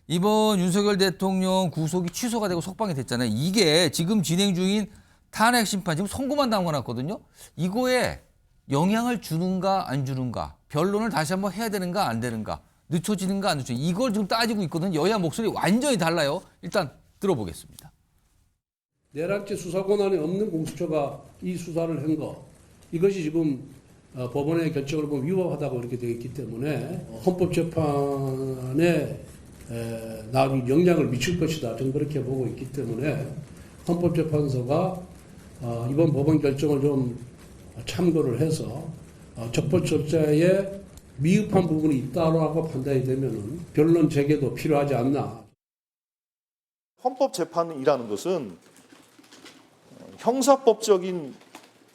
A: 이번 윤석열 대통령 구속이 취소가 되고 석방이 됐잖아요. 이게 지금 진행 중인 탄핵 심판 지금 선고만 남겨놨거든요. 이거에 영향을 주는가 안 주는가, 변론을 다시 한번 해야 되는가 안 되는가, 늦춰지는가 안 늦춰지는가, 이걸 지금 따지고 있거든요. 여야 목소리 완전히 달라요. 일단 들어보겠습니다.
R: 내란죄 수사 권한이 없는 공수처가 이 수사를 한 거, 이것이 지금 법원의 결정을 보면 위법하다고 이렇게 되어 있기 때문에 헌법재판에 나중에 영향을 미칠 것이다. 저는 그렇게 보고 있기 때문에 헌법재판소가 이번 법원 결정을 좀 참고를 해서 적법 절차에 미흡한 부분이 있다라고 판단이 되면은 변론 재개도 필요하지 않나.
S: 헌법재판이라는 것은 형사법적인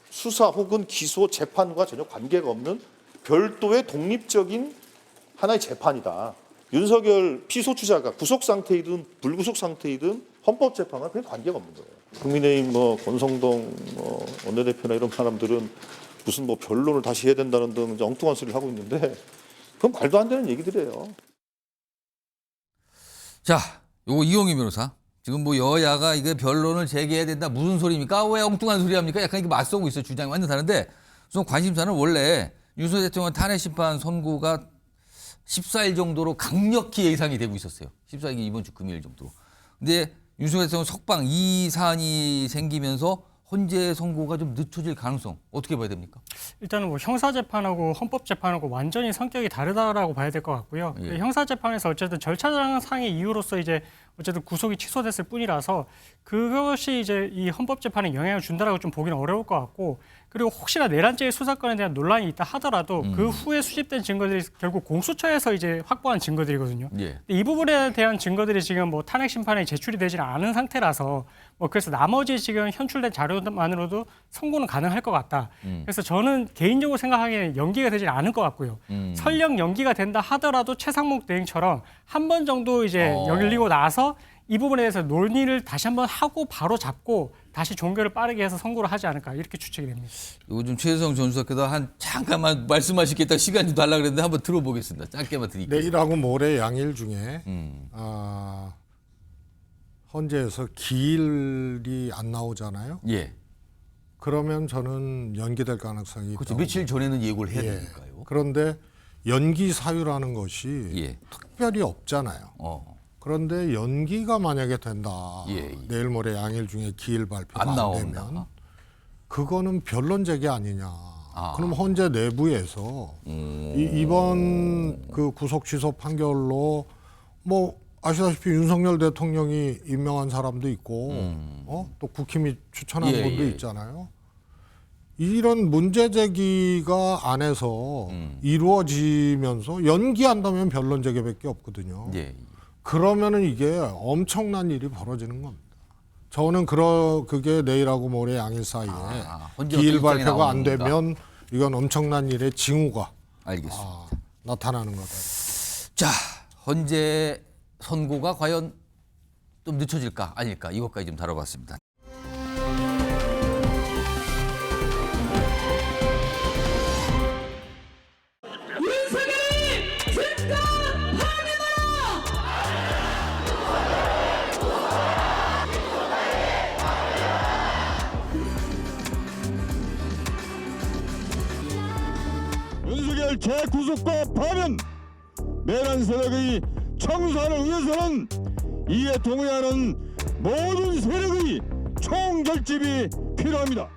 S: 수사 혹은 기소 재판과 전혀 관계가 없는 별도의 독립적인 하나의 재판이다. 윤석열 피소추자가 구속 상태이든 불구속 상태이든 헌법재판과 그냥 관계가 없는 거예요. 국민의힘 권성동 원내대표나 이런 사람들은 무슨 변론을 다시 해야 된다는 등 엉뚱한 소리를 하고 있는데 그건 말도 안 되는 얘기들이에요.
A: 자, 요거 이용희 변호사. 지금 여야가 이게 변론을 재개해야 된다. 무슨 소리입니까? 왜 엉뚱한 소리 합니까? 약간 이게 맞서고 있어요. 주장이 완전 다른데. 우선 관심사는 원래 윤석열 대통령 탄핵 심판 선고가 14일 정도로 강력히 예상이 되고 있었어요. 14일 이번 주 금요일 정도로. 근데 윤석열 대통령 석방 이 사안이 생기면서 헌재 선고가 좀 늦춰질 가능성 어떻게 봐야 됩니까?
J: 일단은 뭐 형사재판하고 헌법재판하고 완전히 성격이 다르다라고 봐야 될 것 같고요.
A: 예.
J: 형사재판에서 어쨌든 절차상의 이유로서 이제 어쨌든 구속이 취소됐을 뿐이라서 그것이 이제 이 헌법재판에 영향을 준다라고 좀 보기는 어려울 것 같고, 그리고 혹시나 내란죄의 수사권에 대한 논란이 있다 하더라도 그 후에 수집된 증거들이 결국 공수처에서 이제 확보한 증거들이거든요.
A: 예.
J: 이 부분에 대한 증거들이 지금 뭐 탄핵 심판에 제출이 되지는 않은 상태라서 뭐 그래서 나머지 지금 현출된 자료만으로도 선고는 가능할 것 같다. 그래서 저는 개인적으로 생각하기에는 연기가 되지 않을 것 같고요. 설령 연기가 된다 하더라도 최상목 대행처럼 한 번 정도 이제 열리고 나서 이 부분에 대해서 논의를 다시 한번 하고 바로 잡고 다시 종결을 빠르게 해서 선고를 하지 않을까 이렇게 추측이 됩니다.
A: 이거 좀 최혜성 전 수석께서 한 잠깐만 말씀하시겠다 시간 좀 달라 그랬는데 한번 들어보겠습니다. 짧게만 드릴게요.
F: 내일하고 모레 양일 중에 헌재에서 기일이 안 나오잖아요.
A: 예.
F: 그러면 저는 연기될 가능성이
A: 그렇죠.
F: 있다고.
A: 며칠 전에는 예고를 해야 되니까요.
F: 그런데 연기 사유라는 것이
A: 예.
F: 특별히 없잖아요. 그런데 연기가 만약에 된다. 내일 모레 양일 중에 기일 발표가 안 되면 그거는 변론제기 아니냐. 그럼 헌재 내부에서 이번 그 구속 취소 판결로 뭐 아시다시피 윤석열 대통령이 임명한 사람도 있고 또 국힘이 추천한 분도 있잖아요. 이런 문제 제기가 안에서 이루어지면서 연기한다면 변론 재개밖에 없거든요. 그러면은 이게 엄청난 일이 벌어지는 겁니다. 저는 그게 내일하고 모레 양일 사이에 기일 발표가 안 되면 이건 엄청난 일의 징후가 나타나는 거다.
A: 자, 헌재 선고가 과연 좀 늦춰질까 아닐까 이것까지 좀 다뤄봤습니다.
T: 윤석열 재구속과 파면, 내란 세력의 청산을 위해서는 이에 동의하는 모든 세력의 총결집이 필요합니다.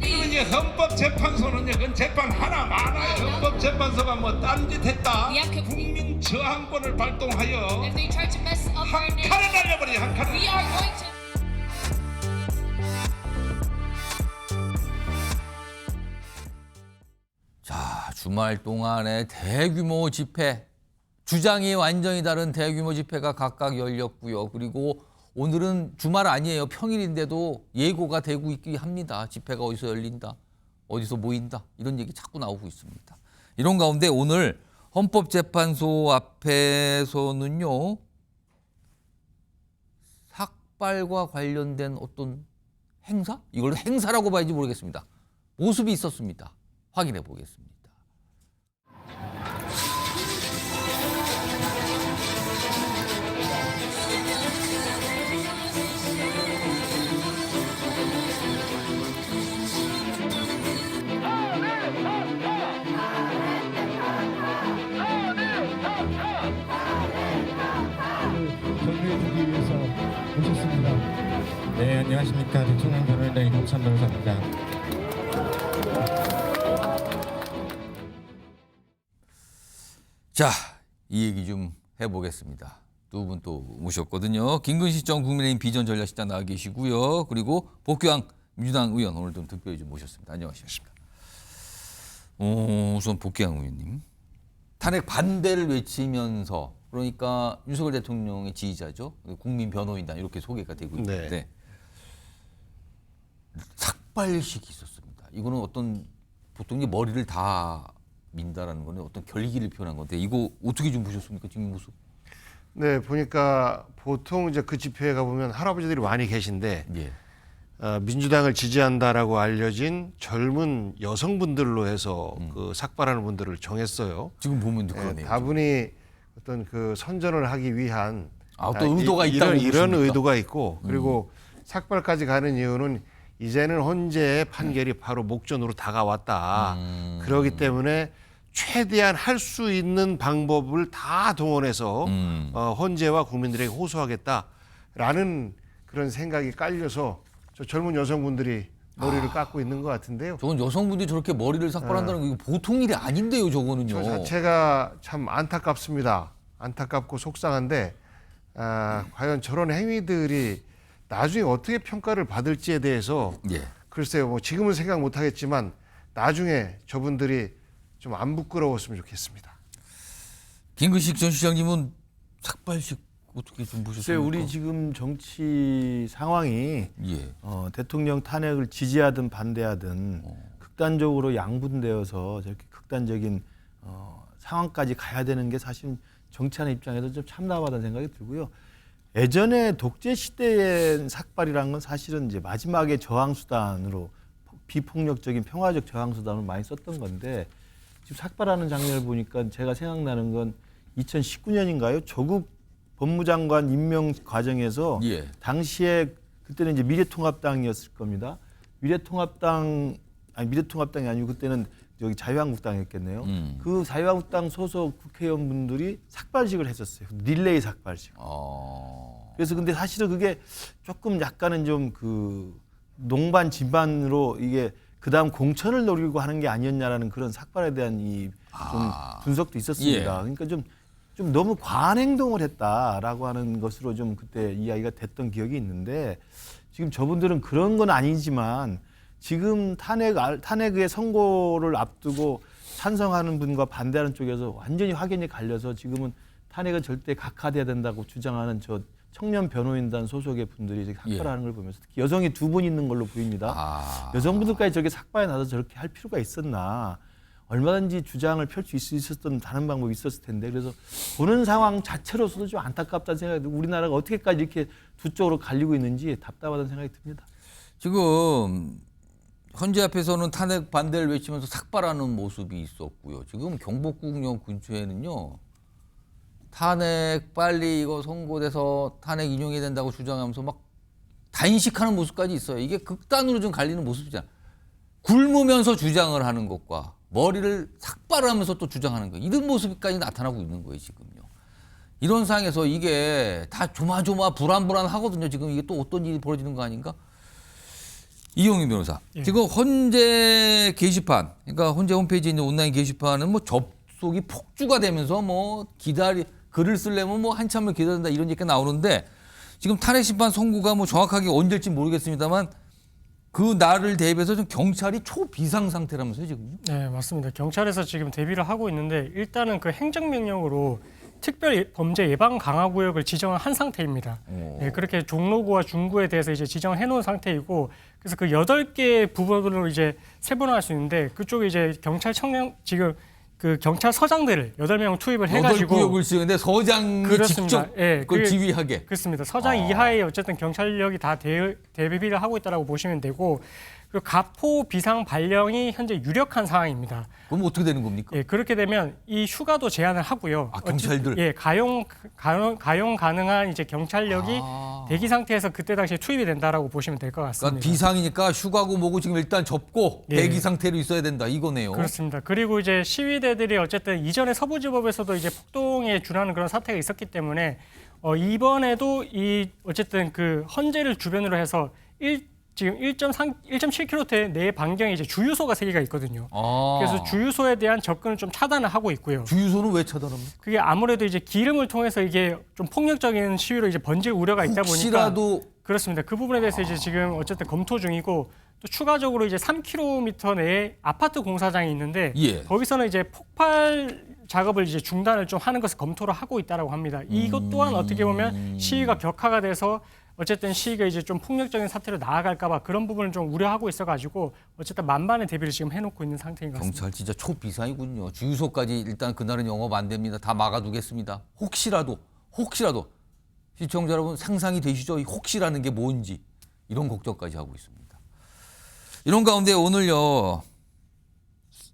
U: 이제 헌법재판소는 그건 재판 하나 많아요. 헌법재판소가 뭐 딴짓했다. 국민 저항권을 발동하여 한 칸을 날려버려 한 칸을.
A: 자, 주말 동안에 대규모 집회, 주장이 완전히 다른 대규모 집회가 각각 열렸고요. 그리고 오늘은 주말 아니에요. 평일인데도 예고가 되고 있긴 합니다. 집회가 어디서 열린다, 어디서 모인다 이런 얘기 자꾸 나오고 있습니다. 이런 가운데 오늘 헌법재판소 앞에서는요. 삭발과 관련된 어떤 행사? 이걸 행사라고 봐야지 모르겠습니다. 모습이 있었습니다. 확인해 보겠습니다.
V: 격려해주기 위해서 오셨습니다. 네, 안녕하십니까. 대통령 변호인단 이동찬 변호사입니다.
A: 자, 이 얘기 좀 해보겠습니다. 두 분 또 모셨거든요. 김근식 전 국민의힘 비전전략실장 나와 계시고요. 그리고 복귀왕 민주당 의원 오늘 좀 특별히 좀 모셨습니다. 안녕하십니까. 우선 복귀왕 의원님. 탄핵 반대를 외치면서 그러니까 윤석열 대통령의 지지자죠. 국민 변호인단 이렇게 소개가 되고 있는데 삭발식이 있었습니다. 이거는 어떤 보통 머리를 다 민다라는 거는 어떤 결기를 표현한 건데 이거 어떻게 좀 보셨습니까? 지금 모습?
W: 네, 보니까 보통 이제 그 집회에 가보면 할아버지들이 많이 계신데 민주당을 지지한다라고 알려진 젊은 여성분들로 해서 그 삭발하는 분들을 정했어요.
A: 지금 보면 그러네요.
W: 다분히 어떤 그 선전을 하기 위한
A: 어떤 의도가 있다고
W: 이런 의도가 있고 그리고 삭발까지 가는 이유는 이제는 헌재의 판결이 바로 목전으로 다가왔다. 그렇기 때문에 최대한 할 수 있는 방법을 다 동원해서 헌재와 국민들에게 호소하겠다라는 그런 생각이 깔려서 저 젊은 여성분들이 머리를 깎고 있는 것 같은데요.
A: 저건 여성분들이 저렇게 머리를 삭발한다는 거 이거 보통 일이 아닌데요, 저거는요.
W: 저 자체가 참 안타깝습니다. 안타깝고 속상한데 과연 저런 행위들이 나중에 어떻게 평가를 받을지에 대해서 글쎄요, 뭐 지금은 생각 못하겠지만 나중에 저분들이 좀 안 부끄러웠으면 좋겠습니다.
A: 김근식 전 시장님은 삭발식 어떻게 좀 보셨습니까?
C: 우리 지금 정치 상황이 대통령 탄핵을 지지하든 반대하든 극단적으로 양분되어서 저렇게 극단적인 상황까지 가야 되는 게 사실 정치하는 입장에서 좀 참담하다는 생각이 들고요. 예전에 독재 시대의 삭발이라는 건 사실은 이제 마지막에 저항 수단으로 비폭력적인 평화적 저항 수단을 많이 썼던 건데 지금 삭발하는 장면을 보니까 제가 생각나는 건 2019년인가요? 조국 법무장관 임명 과정에서 당시에 그때는 이제 미래통합당이었을 겁니다. 미래통합당이 아니고 그때는 여기 자유한국당이었겠네요. 그 자유한국당 소속 국회의원분들이 삭발식을 했었어요. 릴레이 삭발식. 그래서 근데 사실은 그게 조금 약간은 좀 그 농반 진반으로 이게 그다음 공천을 노리고 하는 게 아니었냐라는 그런 삭발에 대한 이 좀 분석도 있었습니다. 그러니까 좀 너무 과한 행동을 했다라고 하는 것으로 좀 그때 이야기가 됐던 기억이 있는데 지금 저분들은 그런 건 아니지만 지금 탄핵의 선고를 앞두고 찬성하는 분과 반대하는 쪽에서 완전히 확연히 갈려서 지금은 탄핵은 절대 각하돼야 된다고 주장하는 저 청년 변호인단 소속의 분들이 이제 삭발하는 걸 보면서 특히 여성이 2분 있는 걸로 보입니다. 여성분들까지 저렇게 삭발에 나서 저렇게 할 필요가 있었나. 얼마든지 주장을 펼칠 수 있었던 다른 방법이 있었을 텐데 그래서 보는 상황 자체로서도 좀 안타깝다는 생각이 들고 우리나라가 어떻게까지 이렇게 두 쪽으로 갈리고 있는지 답답하다는 생각이 듭니다.
A: 지금 헌재 앞에서는 탄핵 반대를 외치면서 삭발하는 모습이 있었고요. 지금 경복궁역 근처에는요. 탄핵 빨리 이거 선고돼서 탄핵 인용해야 된다고 주장하면서 막 단식하는 모습까지 있어요. 이게 극단으로 좀 갈리는 모습이잖아요. 굶으면서 주장을 하는 것과 머리를 삭발하면서 또 주장하는 거 이런 모습까지 나타나고 있는 거예요 지금요. 이런 상황에서 이게 다 조마조마 불안불안하거든요. 지금 이게 또 어떤 일이 벌어지는 거 아닌가? 이용희 변호사. 지금 헌재 게시판, 그러니까 헌재 홈페이지에 있는 온라인 게시판은 뭐 접속이 폭주가 되면서 뭐 글을 쓰려면 뭐 한참을 기다린다 이런 얘기가 나오는데 지금 탄핵 심판 선고가 뭐 정확하게 언제일지 모르겠습니다만 그 날을 대비해서 좀 경찰이 초비상 상태라면서요 지금?
J: 네, 맞습니다. 경찰에서 지금 대비를 하고 있는데 일단은 그 행정명령으로 특별 범죄 예방 강화 구역을 지정한 한 상태입니다. 네, 그렇게 종로구와 중구에 대해서 이제 지정해 놓은 상태이고 그래서 그 8개 부분으로 이제 세분화할 수 있는데 그쪽에 이제 경찰청장 지금 그 경찰서장들을 8명 투입을 해가지고
A: 8구역을 쓰는데 서장이 직접 그걸 지휘하게.
J: 그렇습니다. 서장 이하에 어쨌든 경찰력이 다 대비를 하고 있다고 보시면 되고 그리고 가포 비상 발령이 현재 유력한 상황입니다.
A: 그럼 어떻게 되는 겁니까?
J: 예, 그렇게 되면 이 휴가도 제한을 하고요.
A: 경찰들?
J: 예, 가용 가능한 이제 경찰력이 대기 상태에서 그때 당시에 투입이 된다라고 보시면 될 것 같습니다.
A: 그러니까 비상이니까 휴가고 뭐고 지금 일단 접고 대기 상태로 있어야 된다 이거네요.
J: 그렇습니다. 그리고 이제 시위대들이 어쨌든 이전에 서부지법에서도 이제 폭동에 준하는 그런 사태가 있었기 때문에 이번에도 이 어쨌든 그 헌재를 주변으로 해서 지금 1.7km 내 반경에 이제 주유소가 3개가 있거든요. 그래서 주유소에 대한 접근을 좀 차단을 하고 있고요.
A: 주유소는 왜 차단합니까?
J: 그게 아무래도 이제 기름을 통해서 이게 좀 폭력적인 시위로 이제 번질 우려가 있다 보니까
A: 혹시라도
J: 그렇습니다. 그 부분에 대해서 이제 지금 어쨌든 검토 중이고 또 추가적으로 이제 3km 내에 아파트 공사장이 있는데 거기서는 이제 폭발 작업을 이제 중단을 좀 하는 것을 검토를 하고 있다라고 합니다. 이것 또한 어떻게 보면 시위가 격화가 돼서 어쨌든 시위가 이제 좀 폭력적인 사태로 나아갈까봐 그런 부분을 좀 우려하고 있어가지고 어쨌든 만반의 대비를 지금 해놓고 있는 상태인 것 같습니다.
A: 경찰 진짜 초비상이군요. 주유소까지 일단 그날은 영업 안 됩니다. 다 막아두겠습니다. 혹시라도 시청자 여러분 상상이 되시죠? 이 혹시라는 게 뭔지 이런 걱정까지 하고 있습니다. 이런 가운데 오늘요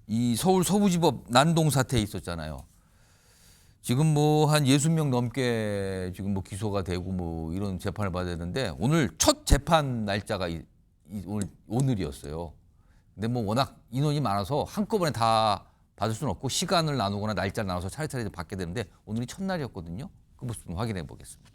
A: 이 서울 서부지법 난동 사태 있었잖아요. 지금 뭐 한 60명 넘게 지금 뭐 기소가 되고 뭐 이런 재판을 받아야 되는데 오늘 첫 재판 날짜가 오늘이었어요. 근데 뭐 워낙 인원이 많아서 한꺼번에 다 받을 수는 없고 시간을 나누거나 날짜를 나눠서 차례차례 받게 되는데 오늘이 첫날이었거든요. 그 모습 좀 확인해 보겠습니다.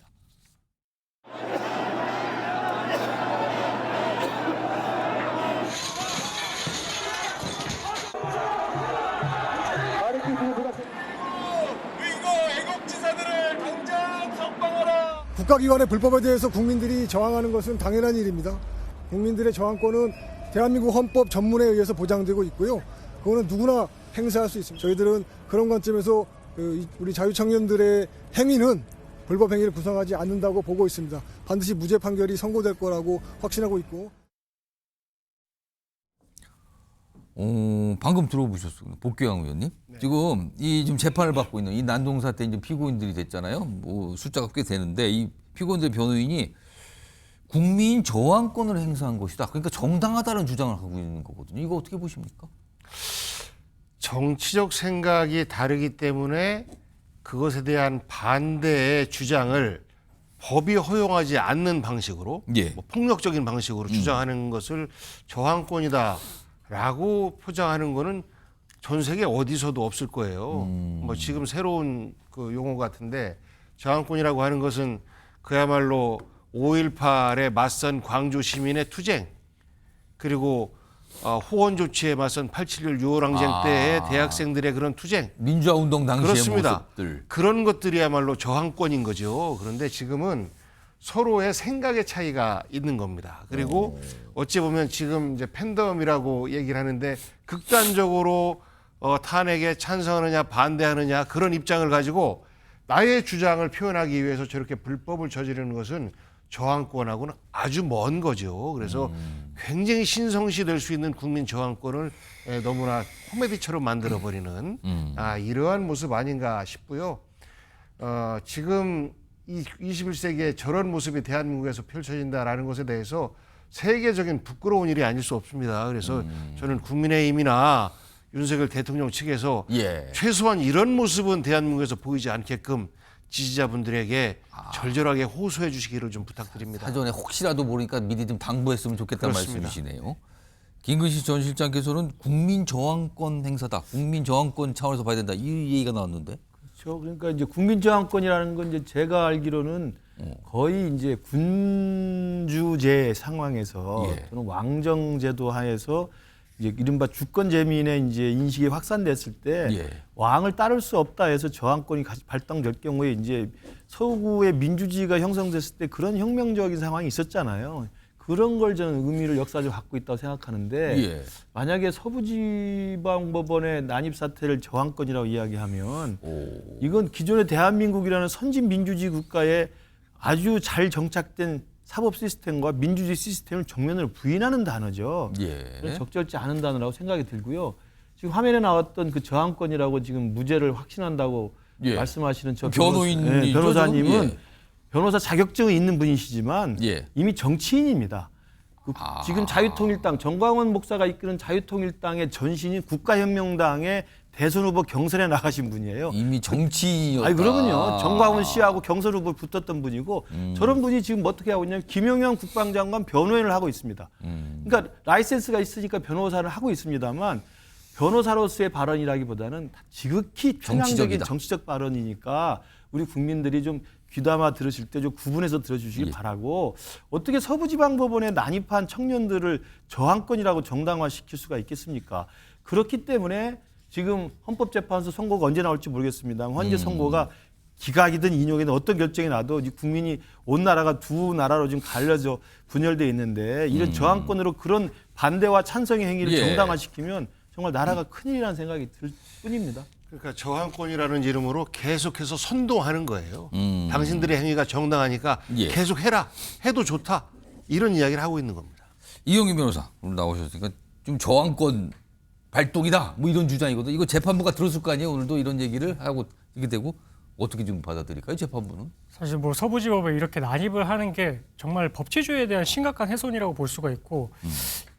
D: 국가기관의 불법에 대해서 국민들이 저항하는 것은 당연한 일입니다. 국민들의 저항권은 대한민국 헌법 전문에 의해서 보장되고 있고요. 그거는 누구나 행사할 수 있습니다. 저희들은 그런 관점에서 우리 자유청년들의 행위는 불법 행위를 구성하지 않는다고 보고 있습니다. 반드시 무죄 판결이 선고될 거라고 확신하고 있고.
A: 방금 들어보셨어요, 복귀양 의원님.
D: 네.
A: 지금 이 지금 재판을 받고 있는 이 난동 사태 이제 피고인들이 됐잖아요. 뭐 숫자가 꽤 되는데 이 피고인들 변호인이 국민 저항권을 행사한 것이다. 그러니까 정당하다는 주장을 하고 있는 거거든요. 이거 어떻게 보십니까?
W: 정치적 생각이 다르기 때문에 그것에 대한 반대의 주장을 법이 허용하지 않는 방식으로 뭐 폭력적인 방식으로 주장하는 것을 저항권이다라고 포장하는 거는 전 세계 어디서도 없을 거예요. 뭐 지금 새로운 그 용어 같은데 저항권이라고 하는 것은 그야말로 5.18에 맞선 광주 시민의 투쟁 그리고 호원 조치에 맞선 8.7 6.15항쟁 때의 대학생들의 그런 투쟁
A: 민주화 운동 당시의
W: 그렇습니다.
A: 모습들.
W: 그런 것들이야말로 저항권인 거죠. 그런데 지금은 서로의 생각의 차이가 있는 겁니다. 그리고 어찌 보면 지금 이제 팬덤이라고 얘기를 하는데 극단적으로 탄핵에 찬성하느냐 반대하느냐 그런 입장을 가지고 나의 주장을 표현하기 위해서 저렇게 불법을 저지르는 것은 저항권하고는 아주 먼 거죠. 그래서 굉장히 신성시 될 수 있는 국민 저항권을 너무나 코미디처럼 만들어버리는 이러한 모습 아닌가 싶고요. 지금 이 21세기에 저런 모습이 대한민국에서 펼쳐진다라는 것에 대해서 세계적인 부끄러운 일이 아닐 수 없습니다. 그래서 저는 국민의힘이나 윤석열 대통령 측에서 최소한 이런 모습은 대한민국에서 보이지 않게끔 지지자분들에게 절절하게 호소해 주시기를 좀 부탁드립니다.
A: 사전에 혹시라도 모르니까 미리 좀 당부했으면 좋겠다는
W: 그렇습니다.
A: 말씀이시네요. 김근식 전 실장께서는 국민 저항권 행사다. 국민 저항권 차원에서 봐야 된다. 이 얘기가 나왔는데.
C: 그렇죠. 그러니까 이제 국민 저항권이라는 건 이제 제가 알기로는 거의 이제 군주제 상황에서 또는 왕정제도 하에서 이제 이른바 주권 재민의 이제 인식이 확산됐을 때 왕을 따를 수 없다 해서 저항권이 발동될 경우에 이제 서구의 민주주의가 형성됐을 때 그런 혁명적인 상황이 있었잖아요. 그런 걸 저는 의미를 역사적으로 갖고 있다고 생각하는데 만약에 서부지방법원의 난입 사태를 저항권이라고 이야기하면 이건 기존의 대한민국이라는 선진 민주주의 국가에 아주 잘 정착된 사법 시스템과 민주주의 시스템을 정면으로 부인하는 단어죠. 적절치 않은 단어라고 생각이 들고요. 지금 화면에 나왔던 그 저항권이라고 지금 무죄를 확신한다고 말씀하시는 저 변호사님은 변호사 자격증이 있는 분이시지만 이미 정치인입니다. 지금 자유통일당 정광훈 목사가 이끄는 자유통일당의 전신인 국가혁명당의 대선 후보 경선에 나가신 분이에요.
A: 이미 정치인이었다.
C: 아니 그러면요. 정광훈 씨하고 경선 후보 붙었던 분이고 저런 분이 지금 어떻게 하고 있냐면 김영현 국방장관 변호인을 하고 있습니다. 그러니까 라이센스가 있으니까 변호사를 하고 있습니다만 변호사로서의 발언이라기보다는 지극히 편향적인 정치적 발언이니까 우리 국민들이 좀 귀담아 들으실 때 좀 구분해서 들어주시기 바라고 어떻게 서부지방법원에 난입한 청년들을 저항권이라고 정당화시킬 수가 있겠습니까? 그렇기 때문에 지금 헌법재판소 선고가 언제 나올지 모르겠습니다. 현재 선고가 기각이든 인용이든 어떤 결정이 나도 국민이 온 나라가 두 나라로 지금 갈려져 분열돼 있는데 이런 저항권으로 그런 반대와 찬성의 행위를 정당화시키면 정말 나라가 큰일이라는 생각이 들 뿐입니다.
W: 그러니까 저항권이라는 이름으로 계속해서 선동하는 거예요. 당신들의 행위가 정당하니까 계속 해라. 해도 좋다. 이런 이야기를 하고 있는 겁니다.
A: 이영희 변호사 오늘 나오셨으니까 좀 저항권 발동이다. 뭐 이런 주장이거든. 이거 재판부가 들었을 거 아니에요. 오늘도 이런 얘기를 하고 이게 되고 어떻게 좀 받아들일까요? 재판부는?
J: 사실 뭐 서부지법에 이렇게 난입을 하는 게 정말 법치주의에 대한 심각한 훼손이라고 볼 수가 있고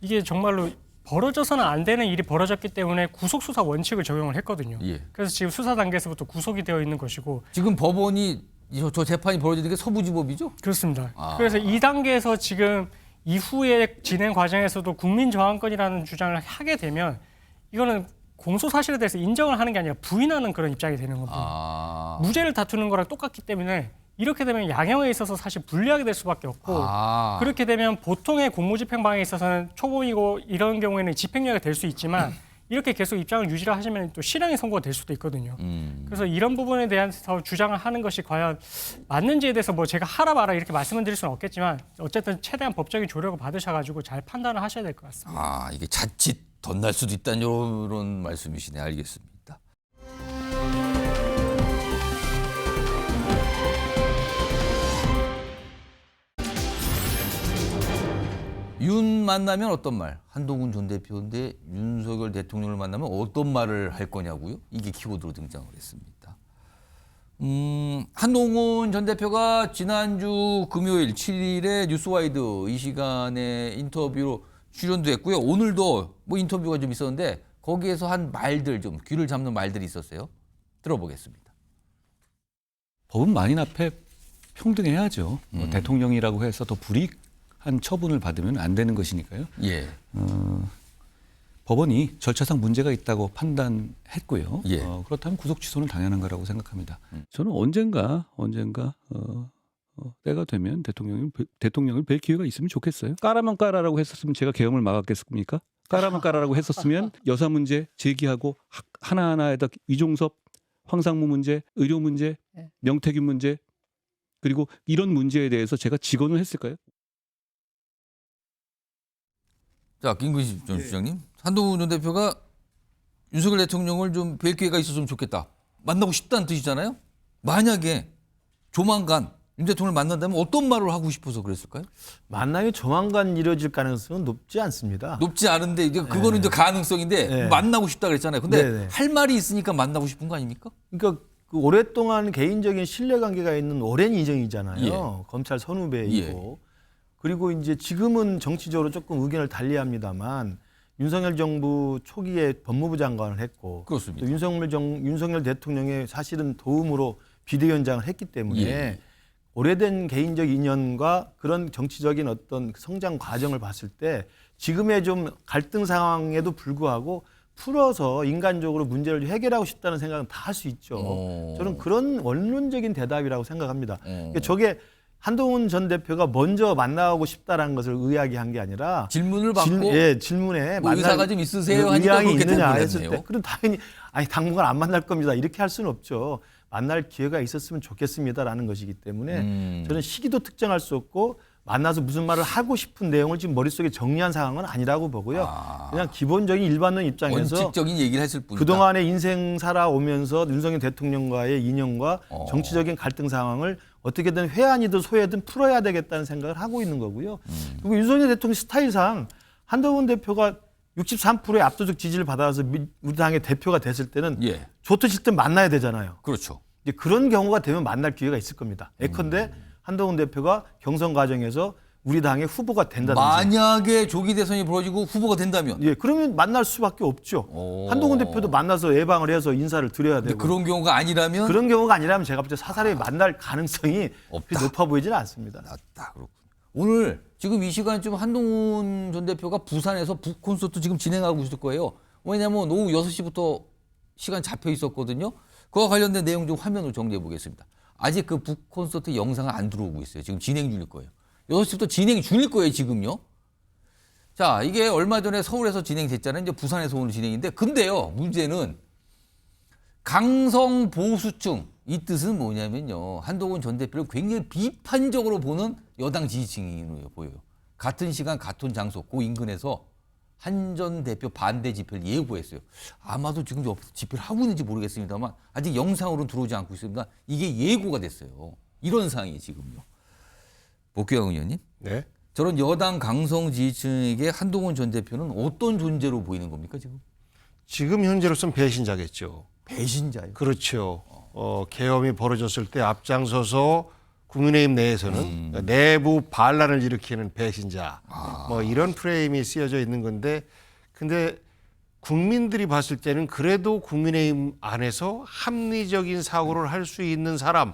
J: 이게 정말로 벌어져서는 안 되는 일이 벌어졌기 때문에 구속수사 원칙을 적용을 했거든요. 그래서 지금 수사 단계에서부터 구속이 되어 있는 것이고
A: 지금 법원이 저 재판이 벌어지는 게 서부지법이죠?
J: 그렇습니다. 그래서 이 단계에서 지금 이후의 진행 과정에서도 국민 저항권이라는 주장을 하게 되면 이거는 공소 사실에 대해서 인정을 하는 게 아니라 부인하는 그런 입장이 되는 겁니다. 무죄를 다투는 거랑 똑같기 때문에 이렇게 되면 양형에 있어서 사실 불리하게 될 수밖에 없고 그렇게 되면 보통의 공무집행방해에 있어서는 초범이고 이런 경우에는 집행유예가 될 수 있지만 이렇게 계속 입장을 유지를 하시면 또 실형의 선고가 될 수도 있거든요. 그래서 이런 부분에 대해서 주장을 하는 것이 과연 맞는지에 대해서 뭐 제가 하라 마라 이렇게 말씀을 드릴 수는 없겠지만 어쨌든 최대한 법적인 조력을 받으셔가지고 잘 판단을 하셔야 될 것 같습니다.
A: 이게 자칫 덧날 수도 있다는 이런 말씀이시네. 알겠습니다. 윤 만나면 어떤 말? 한동훈 전 대표인데 윤석열 대통령을 만나면 어떤 말을 할 거냐고요? 이게 키워드로 등장을 했습니다. 한동훈 전 대표가 지난주 금요일 7일에 뉴스와이드 이 시간에 인터뷰로 출연도 했고요. 오늘도 뭐 인터뷰가 좀 있었는데 거기에서 한 말들 좀 귀를 잡는 말들이 있었어요. 들어보겠습니다.
G: 법은 만인 앞에 평등해야죠. 뭐 대통령이라고 해서 더 불이익한 처분을 받으면 안 되는 것이니까요.
A: 예.
G: 법원이 절차상 문제가 있다고 판단했고요.
A: 예.
G: 그렇다면 구속 취소는 당연한 거라고 생각합니다. 저는 언젠가 때가 되면 대통령을 뵐 기회가 있으면 좋겠어요. 까라면 까라라고 했었으면 제가 계엄을 막았겠습니까? 까라면 까라라고 했었으면 여사 문제 제기하고 하나하나에다 이종섭, 황상무 문제, 의료 문제, 명태균 문제 그리고 이런 문제에 대해서 제가 직언을 했을까요?
A: 자, 김근식 전 수장님, 한동훈 전 대표가 윤석열 대통령을 좀 뵐 기회가 있었으면 좋겠다. 만나고 싶다는 뜻이잖아요. 만약에 조만간 윤 대통령을 만난다면 어떤 말을 하고 싶어서 그랬을까요?
C: 만남이 조만간 이루어질 가능성은 높지 않습니다.
A: 높지 않은데 이제 그거는 이제 가능성인데 만나고 싶다 그랬잖아요. 근데 할 말이 있으니까 만나고 싶은 거 아닙니까?
C: 그러니까 그 오랫동안 개인적인 신뢰관계가 있는 오랜 인정이잖아요.
A: 예.
C: 검찰 선후배이고 그리고 이제 지금은 정치적으로 조금 의견을 달리합니다만 윤석열 정부 초기에 법무부 장관을 했고
A: 그렇습니다.
C: 또 윤석열 대통령의 사실은 도움으로 비대위원장을 했기 때문에 오래된 개인적 인연과 그런 정치적인 어떤 성장 과정을 봤을 때 지금의 좀 갈등 상황에도 불구하고 풀어서 인간적으로 문제를 해결하고 싶다는 생각은 다 할 수 있죠. 저는 그런 원론적인 대답이라고 생각합니다. 그러니까 저게 한동훈 전 대표가 먼저 만나고 싶다라는 것을 이야기한 게 아니라
A: 질문을 받고
C: 질문에
A: 뭐 의사가 좀 있으세요 하니까
C: 의향이
A: 그렇게
C: 있느냐 했을
A: 대답을
C: 때 그럼 당연히 당분간 안 만날 겁니다. 이렇게 할 수는 없죠. 만날 기회가 있었으면 좋겠습니다라는 것이기 때문에 저는 시기도 특정할 수 없고 만나서 무슨 말을 하고 싶은 내용을 지금 머릿속에 정리한 상황은 아니라고 보고요. 그냥 기본적인 일반론 입장에서
A: 원칙적인 얘기를 했을 뿐이다.
C: 그동안의 인생 살아오면서 윤석열 대통령과의 인연과 정치적인 갈등 상황을 어떻게든 회한이든 소외든 풀어야 되겠다는 생각을 하고 있는 거고요. 그리고 윤석열 대통령 스타일상 한동훈 대표가 63%의 압도적 지지를 받아서 우리 당의 대표가 됐을 때는 좋든 싫든 만나야 되잖아요.
A: 그렇죠.
C: 이제 그런 경우가 되면 만날 기회가 있을 겁니다. 예컨대 한동훈 대표가 경선 과정에서 우리 당의 후보가 된다든지.
A: 만약에 조기 대선이 벌어지고 후보가 된다면.
C: 그러면 만날 수밖에 없죠. 한동훈 대표도 만나서 예방을 해서 인사를 드려야 되고.
A: 그런 경우가 아니라면?
C: 그런 경우가 아니라면 제가 볼 때 사사리 만날 가능성이 높아 보이지는 않습니다.
A: 낮다. 그렇군요. 오늘 지금 이 시간쯤 한동훈 전 대표가 부산에서 북콘서트 지금 진행하고 있을 거예요. 왜냐하면 오후 6시부터 시간 잡혀 있었거든요. 그와 관련된 내용 좀 화면으로 정리해 보겠습니다. 아직 그 북콘서트 영상은 안 들어오고 있어요. 지금 진행 중일 거예요. 6시부터 진행 중일 거예요, 지금요. 자, 이게 얼마 전에 서울에서 진행됐잖아요. 이제 부산에서 오는 진행인데, 근데요, 문제는 강성 보수층, 이 뜻은 뭐냐면요. 한동훈 전 대표를 굉장히 비판적으로 보는 여당 지지층이 보여요. 같은 시간, 같은 장소, 그 인근에서 한 전 대표 반대 집회를 예고했어요. 아마도 지금 집회를 하고 있는지 모르겠습니다만 아직 영상으로는 들어오지 않고 있습니다. 이게 예고가 됐어요. 이런 상황이 지금요. 복귀영 의원님.
W: 네.
A: 저런 여당 강성 지지층에게 한동훈 전 대표는 어떤 존재로 보이는 겁니까 지금?
W: 지금 현재로서는 배신자겠죠.
A: 배신자요?
W: 그렇죠. 계엄이 벌어졌을 때 앞장서서 국민의힘 내에서는 내부 반란을 일으키는 배신자 뭐 이런 프레임이 쓰여져 있는 건데 근데 국민들이 봤을 때는 그래도 국민의힘 안에서 합리적인 사고를 할 수 있는 사람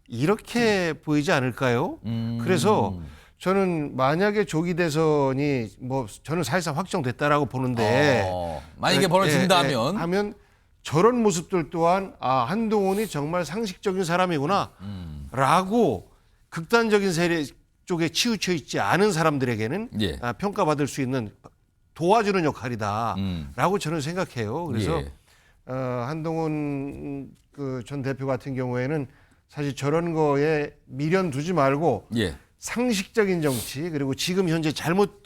W: 이렇게 보이지 않을까요? 그래서 저는 만약에 조기 대선이 뭐 저는 사실상 확정됐다라고 보는데
A: 만약에 벌어진다면
W: 하면 저런 모습들 또한 한동훈이 정말 상식적인 사람이구나라고 극단적인 세력 쪽에 치우쳐 있지 않은 사람들에게는 평가받을 수 있는 도와주는 역할이다라고 저는 생각해요. 그래서 한동훈 그 전 대표 같은 경우에는 사실 저런 거에 미련 두지 말고 상식적인 정치 그리고 지금 현재 잘못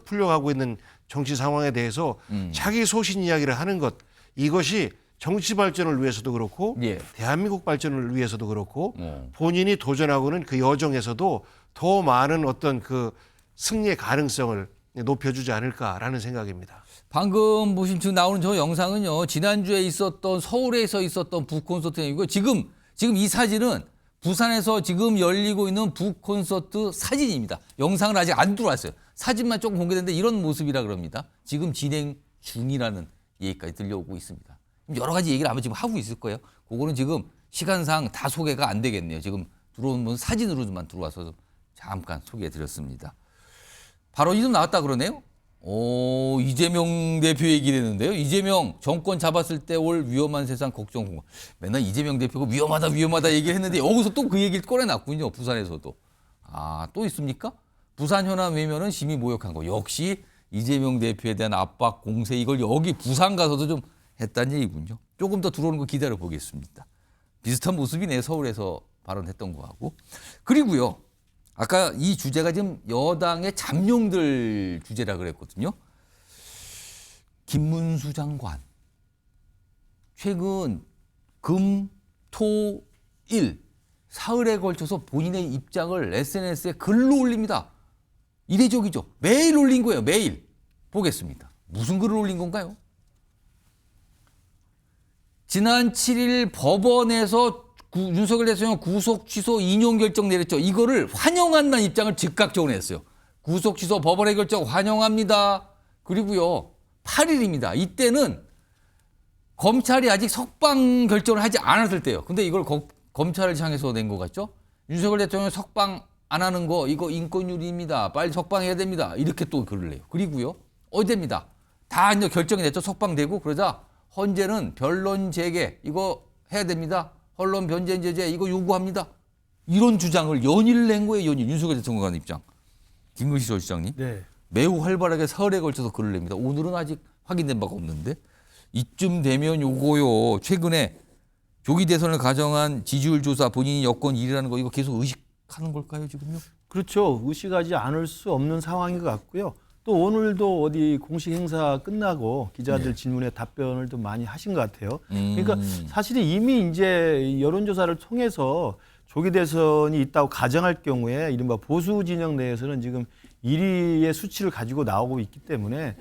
W: 풀려가고 있는 정치 상황에 대해서 자기 소신 이야기를 하는 것 이것이 정치 발전을 위해서도 그렇고 대한민국 발전을 위해서도 그렇고 본인이 도전하고는 그 여정에서도 더 많은 어떤 그 승리의 가능성을 높여주지 않을까라는 생각입니다.
A: 방금 보신 지금 나오는 저 영상은요. 지난주에 있었던 서울에서 있었던 북콘서트이고 지금 이 사진은 부산에서 지금 열리고 있는 북콘서트 사진입니다. 영상은 아직 안 들어왔어요. 사진만 조금 공개됐는데 이런 모습이라 그럽니다. 지금 진행 중이라는 얘기까지 들려오고 있습니다. 여러 가지 얘기를 아마 지금 하고 있을 거예요. 그거는 지금 시간상 다 소개가 안 되겠네요. 지금 들어온 분 사진으로만 들어와서 잠깐 소개해드렸습니다. 발언이 좀 나왔다 그러네요. 이재명 대표 얘기를 했는데요. 이재명 정권 잡았을 때 올 위험한 세상 걱정 공감. 맨날 이재명 대표가 위험하다 얘기를 했는데 여기서 또 그 얘기를 꺼내놨군요. 부산에서도. 또 있습니까? 부산 현안 외면은 심히 모욕한 거. 역시 이재명 대표에 대한 압박 공세 이걸 여기 부산 가서도 좀 했다는 얘기군요. 조금 더 들어오는 거 기다려 보겠습니다. 비슷한 모습이네. 서울에서 발언했던 거하고. 그리고요. 아까 이 주제가 지금 여당의 잠룡들 주제라 그랬거든요. 김문수 장관. 최근 금, 토, 일 사흘에 걸쳐서 본인의 입장을 SNS에 글로 올립니다. 이례적이죠. 매일 올린 거예요. 매일. 보겠습니다. 무슨 글을 올린 건가요? 지난 7일 법원에서 윤석열 대통령 구속 취소 인용 결정 내렸죠. 이거를 환영한다는 입장을 즉각적으로 냈어요. 구속 취소 법원의 결정 환영합니다. 그리고요. 8일입니다. 이때는 검찰이 아직 석방 결정을 하지 않았을 때예요. 근데 이걸 검찰을 향해서 낸 것 같죠? 윤석열 대통령 석방 안 하는 거 이거 인권유리입니다. 빨리 석방해야 됩니다. 이렇게 또 글을 내요. 그리고요. 어제입니다. 다 이제 결정이 됐죠. 석방되고 그러자 헌재는 변론 재개 이거 해야 됩니다. 언론 변제 제재 이거 요구합니다. 이런 주장을 연일 낸 거예요. 연일. 윤석열 대통령 관 입장. 김근식 소실장님. 매우 활발하게 사흘에 걸쳐서 글을 냅니다. 오늘은 아직 확인된 바가 없는데 이쯤 되면 요거요. 최근에 조기 대선을 가정한 지지율 조사 본인이 여권 1위라는 거 이거 계속 의식하는 걸까요 지금요?
C: 그렇죠. 의식하지 않을 수 없는 상황인 것 같고요. 또 오늘도 어디 공식 행사 끝나고 기자들 질문에 답변을 좀 많이 하신 것 같아요. 그러니까 사실 이미 이제 여론조사를 통해서 조기 대선이 있다고 가정할 경우에 이른바 보수 진영 내에서는 지금 1위의 수치를 가지고 나오고 있기 때문에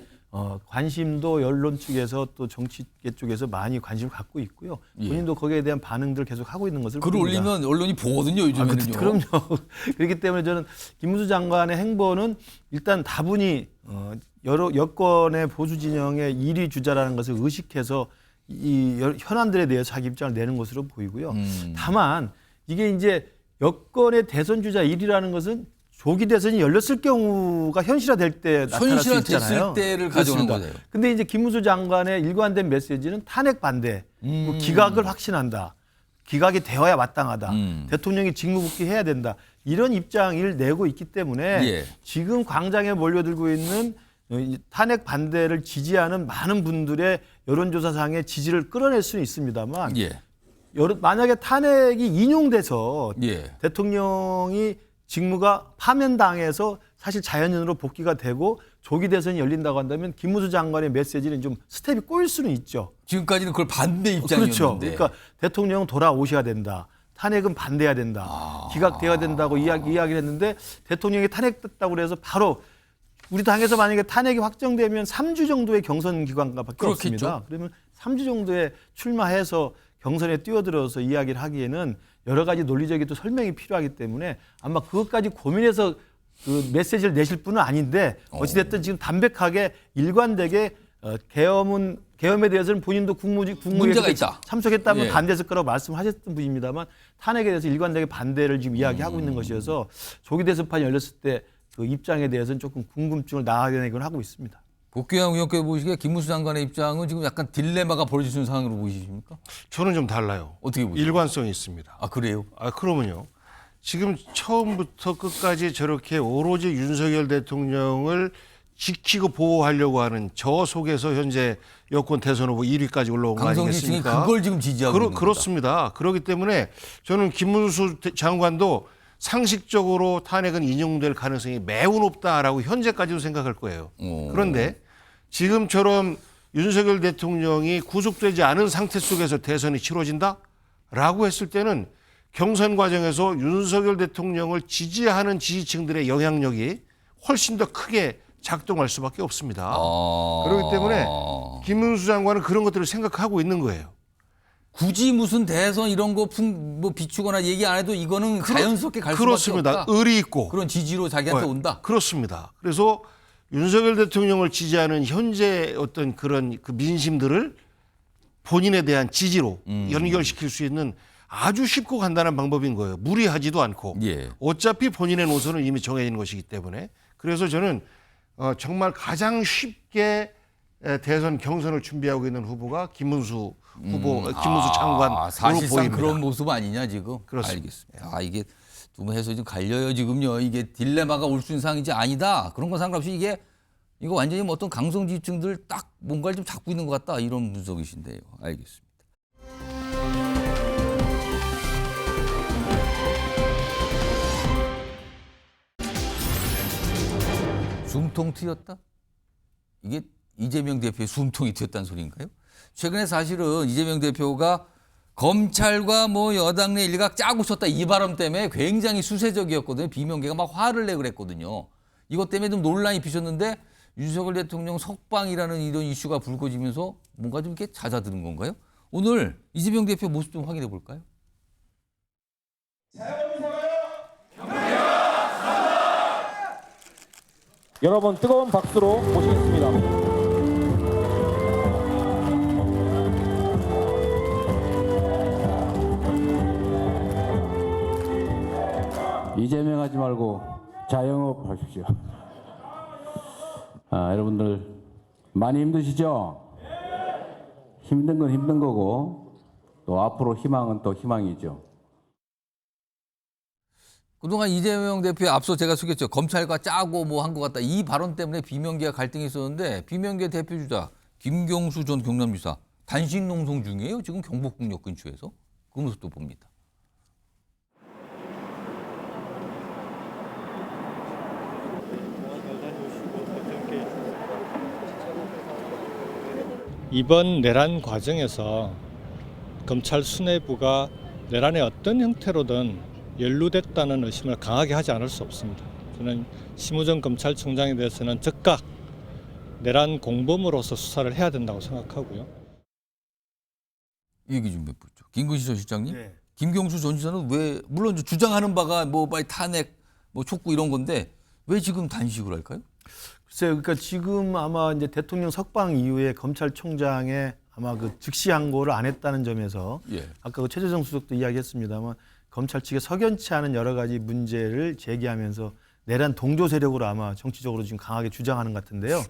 C: 관심도 언론 측에서 또 정치계 쪽에서 많이 관심을 갖고 있고요. 본인도 거기에 대한 반응들을 계속 하고 있는 것을
A: 글을 올리면 언론이 보거든요. 요즘에는요.
C: 그럼요. 그렇기 때문에 저는 김문수 장관의 행보는 일단 다분히 여러 여권의 보수 진영의 1위 주자라는 것을 의식해서 이 현안들에 대해서 자기 입장을 내는 것으로 보이고요. 다만 이게 이제 여권의 대선 주자 1위라는 것은 조기 대선이 열렸을 경우가 현실화될 때 나타날 수 있잖아요.
A: 됐을 때를 가져오는 거예요.
C: 근데 이제 김문수 장관의 일관된 메시지는 탄핵 반대, 기각을 확신한다. 기각이 되어야 마땅하다. 대통령이 직무복귀해야 된다. 이런 입장을 내고 있기 때문에 지금 광장에 몰려들고 있는 탄핵 반대를 지지하는 많은 분들의 여론조사상의 지지를 끌어낼 수는 있습니다만 만약에 탄핵이 인용돼서 대통령이 직무가 파면당해서 사실 자연인으로 복귀가 되고 조기 대선이 열린다고 한다면 김문수 장관의 메시지는 좀 스텝이 꼬일 수는 있죠.
A: 지금까지는 그걸 반대 입장이었는데.
C: 그렇죠. 그러니까 대통령은 돌아오셔야 된다. 탄핵은 반대해야 된다. 기각돼야 된다고 이야기를 했는데 대통령이 탄핵됐다고 그래서 바로 우리 당에서 만약에 탄핵이 확정되면 3주 정도의 경선 기간밖에 없습니다. 그러면 3주 정도에 출마해서 경선에 뛰어들어서 이야기를 하기에는 여러 가지 논리적인 또 설명이 필요하기 때문에 아마 그것까지 고민해서 그 메시지를 내실 분은 아닌데 어찌됐든 지금 담백하게 일관되게 계엄에 대해서는 본인도
A: 문제가 있다.
C: 참석했다면
A: 예.
C: 반대했을 거라고 말씀하셨던 분입니다만 탄핵에 대해서 일관되게 반대를 지금 이야기하고 있는 것이어서 조기 대선판이 열렸을 때 그 입장에 대해서는 조금 궁금증을 나타내곤 하고 있습니다.
A: 복귀한 의원께 보시기에 김문수 장관의 입장은 지금 약간 딜레마가 벌어지는 상황으로 보이십니까?
W: 저는 좀 달라요.
A: 어떻게 보세요?
W: 일관성이 있습니다.
A: 아 그래요?
W: 아 그러면요. 지금 처음부터 끝까지 저렇게 오로지 윤석열 대통령을 지키고 보호하려고 하는 저 속에서 현재 여권 대선 후보 1위까지 올라온 거
A: 강성지층이
W: 아니겠습니까?
A: 그걸 지금 지지하고 있는 겁니다.
W: 그렇습니다. 그렇기 때문에 저는 김문수 장관도 상식적으로 탄핵은 인용될 가능성이 매우 높다라고 현재까지도 생각할 거예요. 그런데 지금처럼 윤석열 대통령이 구속되지 않은 상태 속에서 대선이 치러진다라고 했을 때는 경선 과정에서 윤석열 대통령을 지지하는 지지층들의 영향력이 훨씬 더 크게 작동할 수밖에 없습니다. 그렇기 때문에 김문수 장관은 그런 것들을 생각하고 있는 거예요.
A: 굳이 무슨 대선 이런 거 뭐 비추거나 얘기 안 해도 이거는 자연스럽게 갈 수밖에
W: 그렇습니다.
A: 없다.
W: 의리 있고
A: 그런 지지로 자기한테 온다.
W: 그렇습니다. 그래서 윤석열 대통령을 지지하는 현재 어떤 그런 그 민심들을 본인에 대한 지지로 연결시킬 수 있는 아주 쉽고 간단한 방법인 거예요. 무리하지도 않고.
A: 예.
W: 어차피 본인의 노선은 이미 정해진 것이기 때문에. 그래서 저는 정말 가장 쉽게 대선 경선을 준비하고 있는 후보가 김문수 후보, 김문수 장관으로
A: 사실상
W: 보입니다.
A: 그런 모습 아니냐 지금.
W: 그렇습니다.
A: 알겠습니다. 이게 좀 해서 좀 갈려요 지금요. 이게 딜레마가 올 수 있는 상황인지 아니다. 그런 건 상관없이 이거 완전히 뭐 어떤 강성지층들 딱 뭔가를 좀 잡고 있는 것 같다 이런 분석이신데요. 알겠습니다. 숨통 트였다? 이게 이재명 대표의 숨통이 트였다는 소리인가요? 최근에 사실은 이재명 대표가 검찰과 뭐 여당 내 일각 짜고 쳤다 이 발언 때문에 굉장히 수세적이었거든요. 비명계가 막 화를 내고 그랬거든요. 이것 때문에 좀 논란이 피셨는데 윤석열 대통령 석방이라는 이런 이슈가 불거지면서 뭔가 좀 이렇게 잦아드는 건가요? 오늘 이재명 대표 모습 좀 확인해 볼까요?
H: 여러분 뜨거운 박수로 모시겠습니다. 이재명 하지 말고 자영업 하십시오. 여러분들 많이 힘드시죠? 힘든 건 힘든 거고 또 앞으로 희망은 또 희망이죠.
A: 그동안 이재명 대표에 앞서 제가 소개했죠. 검찰과 짜고 뭐 한 것 같다. 이 발언 때문에 비명계와 갈등이 있었는데 비명계 대표주자 김경수 전 경남지사 단식 농성 중이에요. 지금 경복궁역 근처에서. 그 모습도 봅니다.
K: 이번 내란 과정에서 검찰 수뇌부가 내란의 어떤 형태로든 연루됐다는 의심을 강하게 하지 않을 수 없습니다. 저는 심우정 검찰총장에 대해서는 즉각 내란 공범으로서 수사를 해야 된다고 생각하고요.
A: 이 얘기 좀 해보죠. 김근식 전 실장님,
C: 네.
A: 김경수 전 지사는 왜 물론 주장하는 바가 뭐 빨리 탄핵, 뭐 촉구 이런 건데 왜 지금 단식을 할까요?
C: 글쎄요, 그러니까 지금 아마 이제 대통령 석방 이후에 검찰총장의 아마 그 즉시 항고를 안 했다는 점에서 아까 그 최재성 수석도 이야기했습니다만 검찰 측에 석연치 않은 여러 가지 문제를 제기하면서 내란 동조 세력으로 아마 정치적으로 지금 강하게 주장하는 것 같은데요.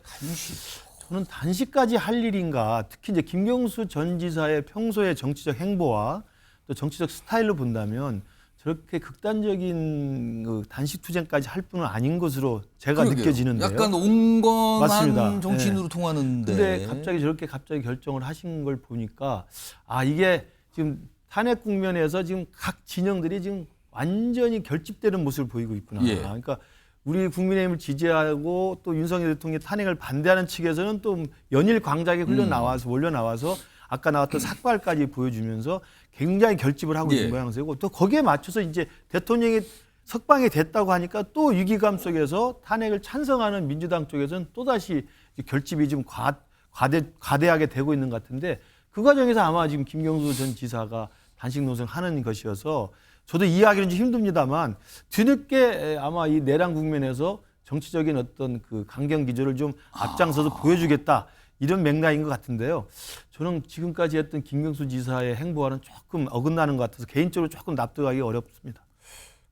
C: 저는 단식까지 할 일인가? 특히 이제 김경수 전 지사의 평소의 정치적 행보와 또 정치적 스타일로 본다면 저렇게 극단적인 그 단식 투쟁까지 할 분은 아닌 것으로 제가 느껴지는데요.
A: 약간 온건한
C: 맞습니다.
A: 정치인으로
C: 네.
A: 통하는데.
C: 근데 갑자기 저렇게 결정을 하신 걸 보니까 이게 지금 탄핵 국면에서 지금 각 진영들이 지금 완전히 결집되는 모습을 보이고 있구나. 그러니까 우리 국민의힘을 지지하고 또 윤석열 대통령의 탄핵을 반대하는 측에서는 또 연일 광장에 몰려 나와서 아까 나왔던 삭발까지 보여주면서 굉장히 결집을 하고 있는 모양새고 또 거기에 맞춰서 이제 대통령이 석방이 됐다고 하니까 또 위기감 속에서 탄핵을 찬성하는 민주당 쪽에서는 또다시 결집이 좀 과대하게 되고 있는 것 같은데 그 과정에서 아마 지금 김경수 전 지사가 단식 노선을 하는 것이어서 저도 이해하기는 좀 힘듭니다만 뒤늦게 아마 이 내란 국면에서 정치적인 어떤 그 강경 기조를 좀 앞장서서 보여주겠다 이런 맥락인 것 같은데요. 저는 지금까지 했던 김경수 지사의 행보와는 조금 어긋나는 것 같아서 개인적으로 조금 납득하기 어렵습니다.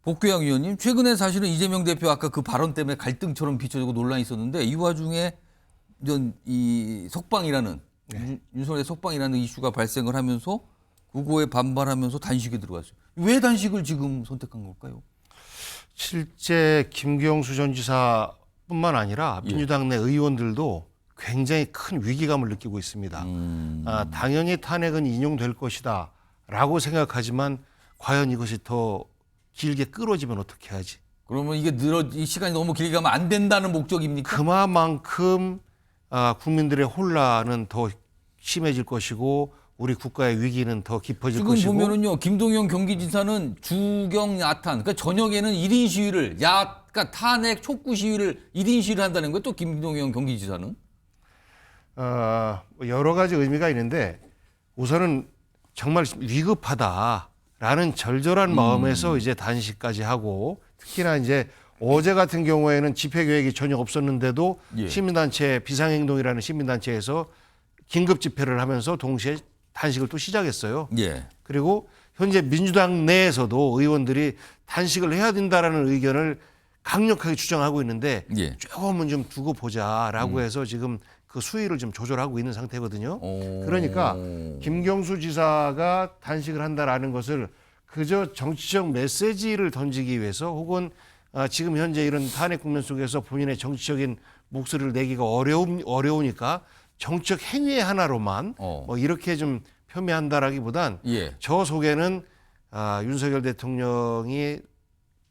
A: 복귀양 위원님, 최근에 사실은 이재명 대표 아까 그 발언 때문에 갈등처럼 비춰지고 논란이 있었는데 이 와중에 이 석방이라는 윤석열의 석방이라는 이슈가 발생을 하면서 그거에 반발하면서 단식에 들어갔어요. 왜 단식을 지금 선택한 걸까요?
W: 실제 김경수 전 지사뿐만 아니라 민주당 내 의원들도 굉장히 큰 위기감을 느끼고 있습니다. 당연히 탄핵은 인용될 것이다 라고 생각하지만 과연 이것이 더 길게 끌어지면 어떻게 하지?
A: 그러면 이게 이 시간이 너무 길게 가면 안 된다는 목적입니까?
W: 그만큼 국민들의 혼란은 더 심해질 것이고 우리 국가의 위기는 더 깊어질
A: 지금
W: 것이고.
A: 지금 보면은요, 김동연 경기지사는 주경 야탄, 그러니까 저녁에는 1인 시위를 그러니까 탄핵 촉구 시위를 1인 시위를 한다는 거예요. 또 김동연 경기지사는
W: 여러 가지 의미가 있는데 우선은 정말 위급하다라는 절절한 마음에서 이제 단식까지 하고 특히나 이제 어제 같은 경우에는 집회 계획이 전혀 없었는데도 시민단체 비상행동이라는 시민단체에서 긴급 집회를 하면서 동시에 단식을 또 시작했어요. 그리고 현재 민주당 내에서도 의원들이 단식을 해야 된다라는 의견을 강력하게 주장하고 있는데 조금은 좀 두고 보자라고 해서 지금 그 수위를 좀 조절하고 있는 상태거든요. 그러니까 김경수 지사가 단식을 한다라는 것을 그저 정치적 메시지를 던지기 위해서 혹은 지금 현재 이런 탄핵 국면 속에서 본인의 정치적인 목소리를 내기가 어려우니까 정책 행위의 하나로만 뭐 이렇게 좀 표미한다라기보단 저 속에는 윤석열 대통령이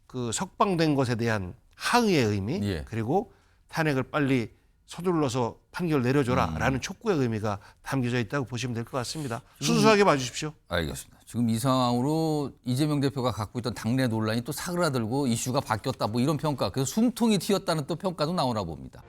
W: 그 석방된 것에 대한 항의의 의미 그리고 탄핵을 빨리 서둘러서 판결 내려줘라라는 촉구의 의미가 담겨져 있다고 보시면 될 것 같습니다. 순수하게 봐주십시오.
A: 알겠습니다. 지금 이 상황으로 이재명 대표가 갖고 있던 당내 논란이 또 사그라들고 이슈가 바뀌었다 뭐 이런 평가, 그래서 숨통이 튀었다는 또 평가도 나오나 봅니다.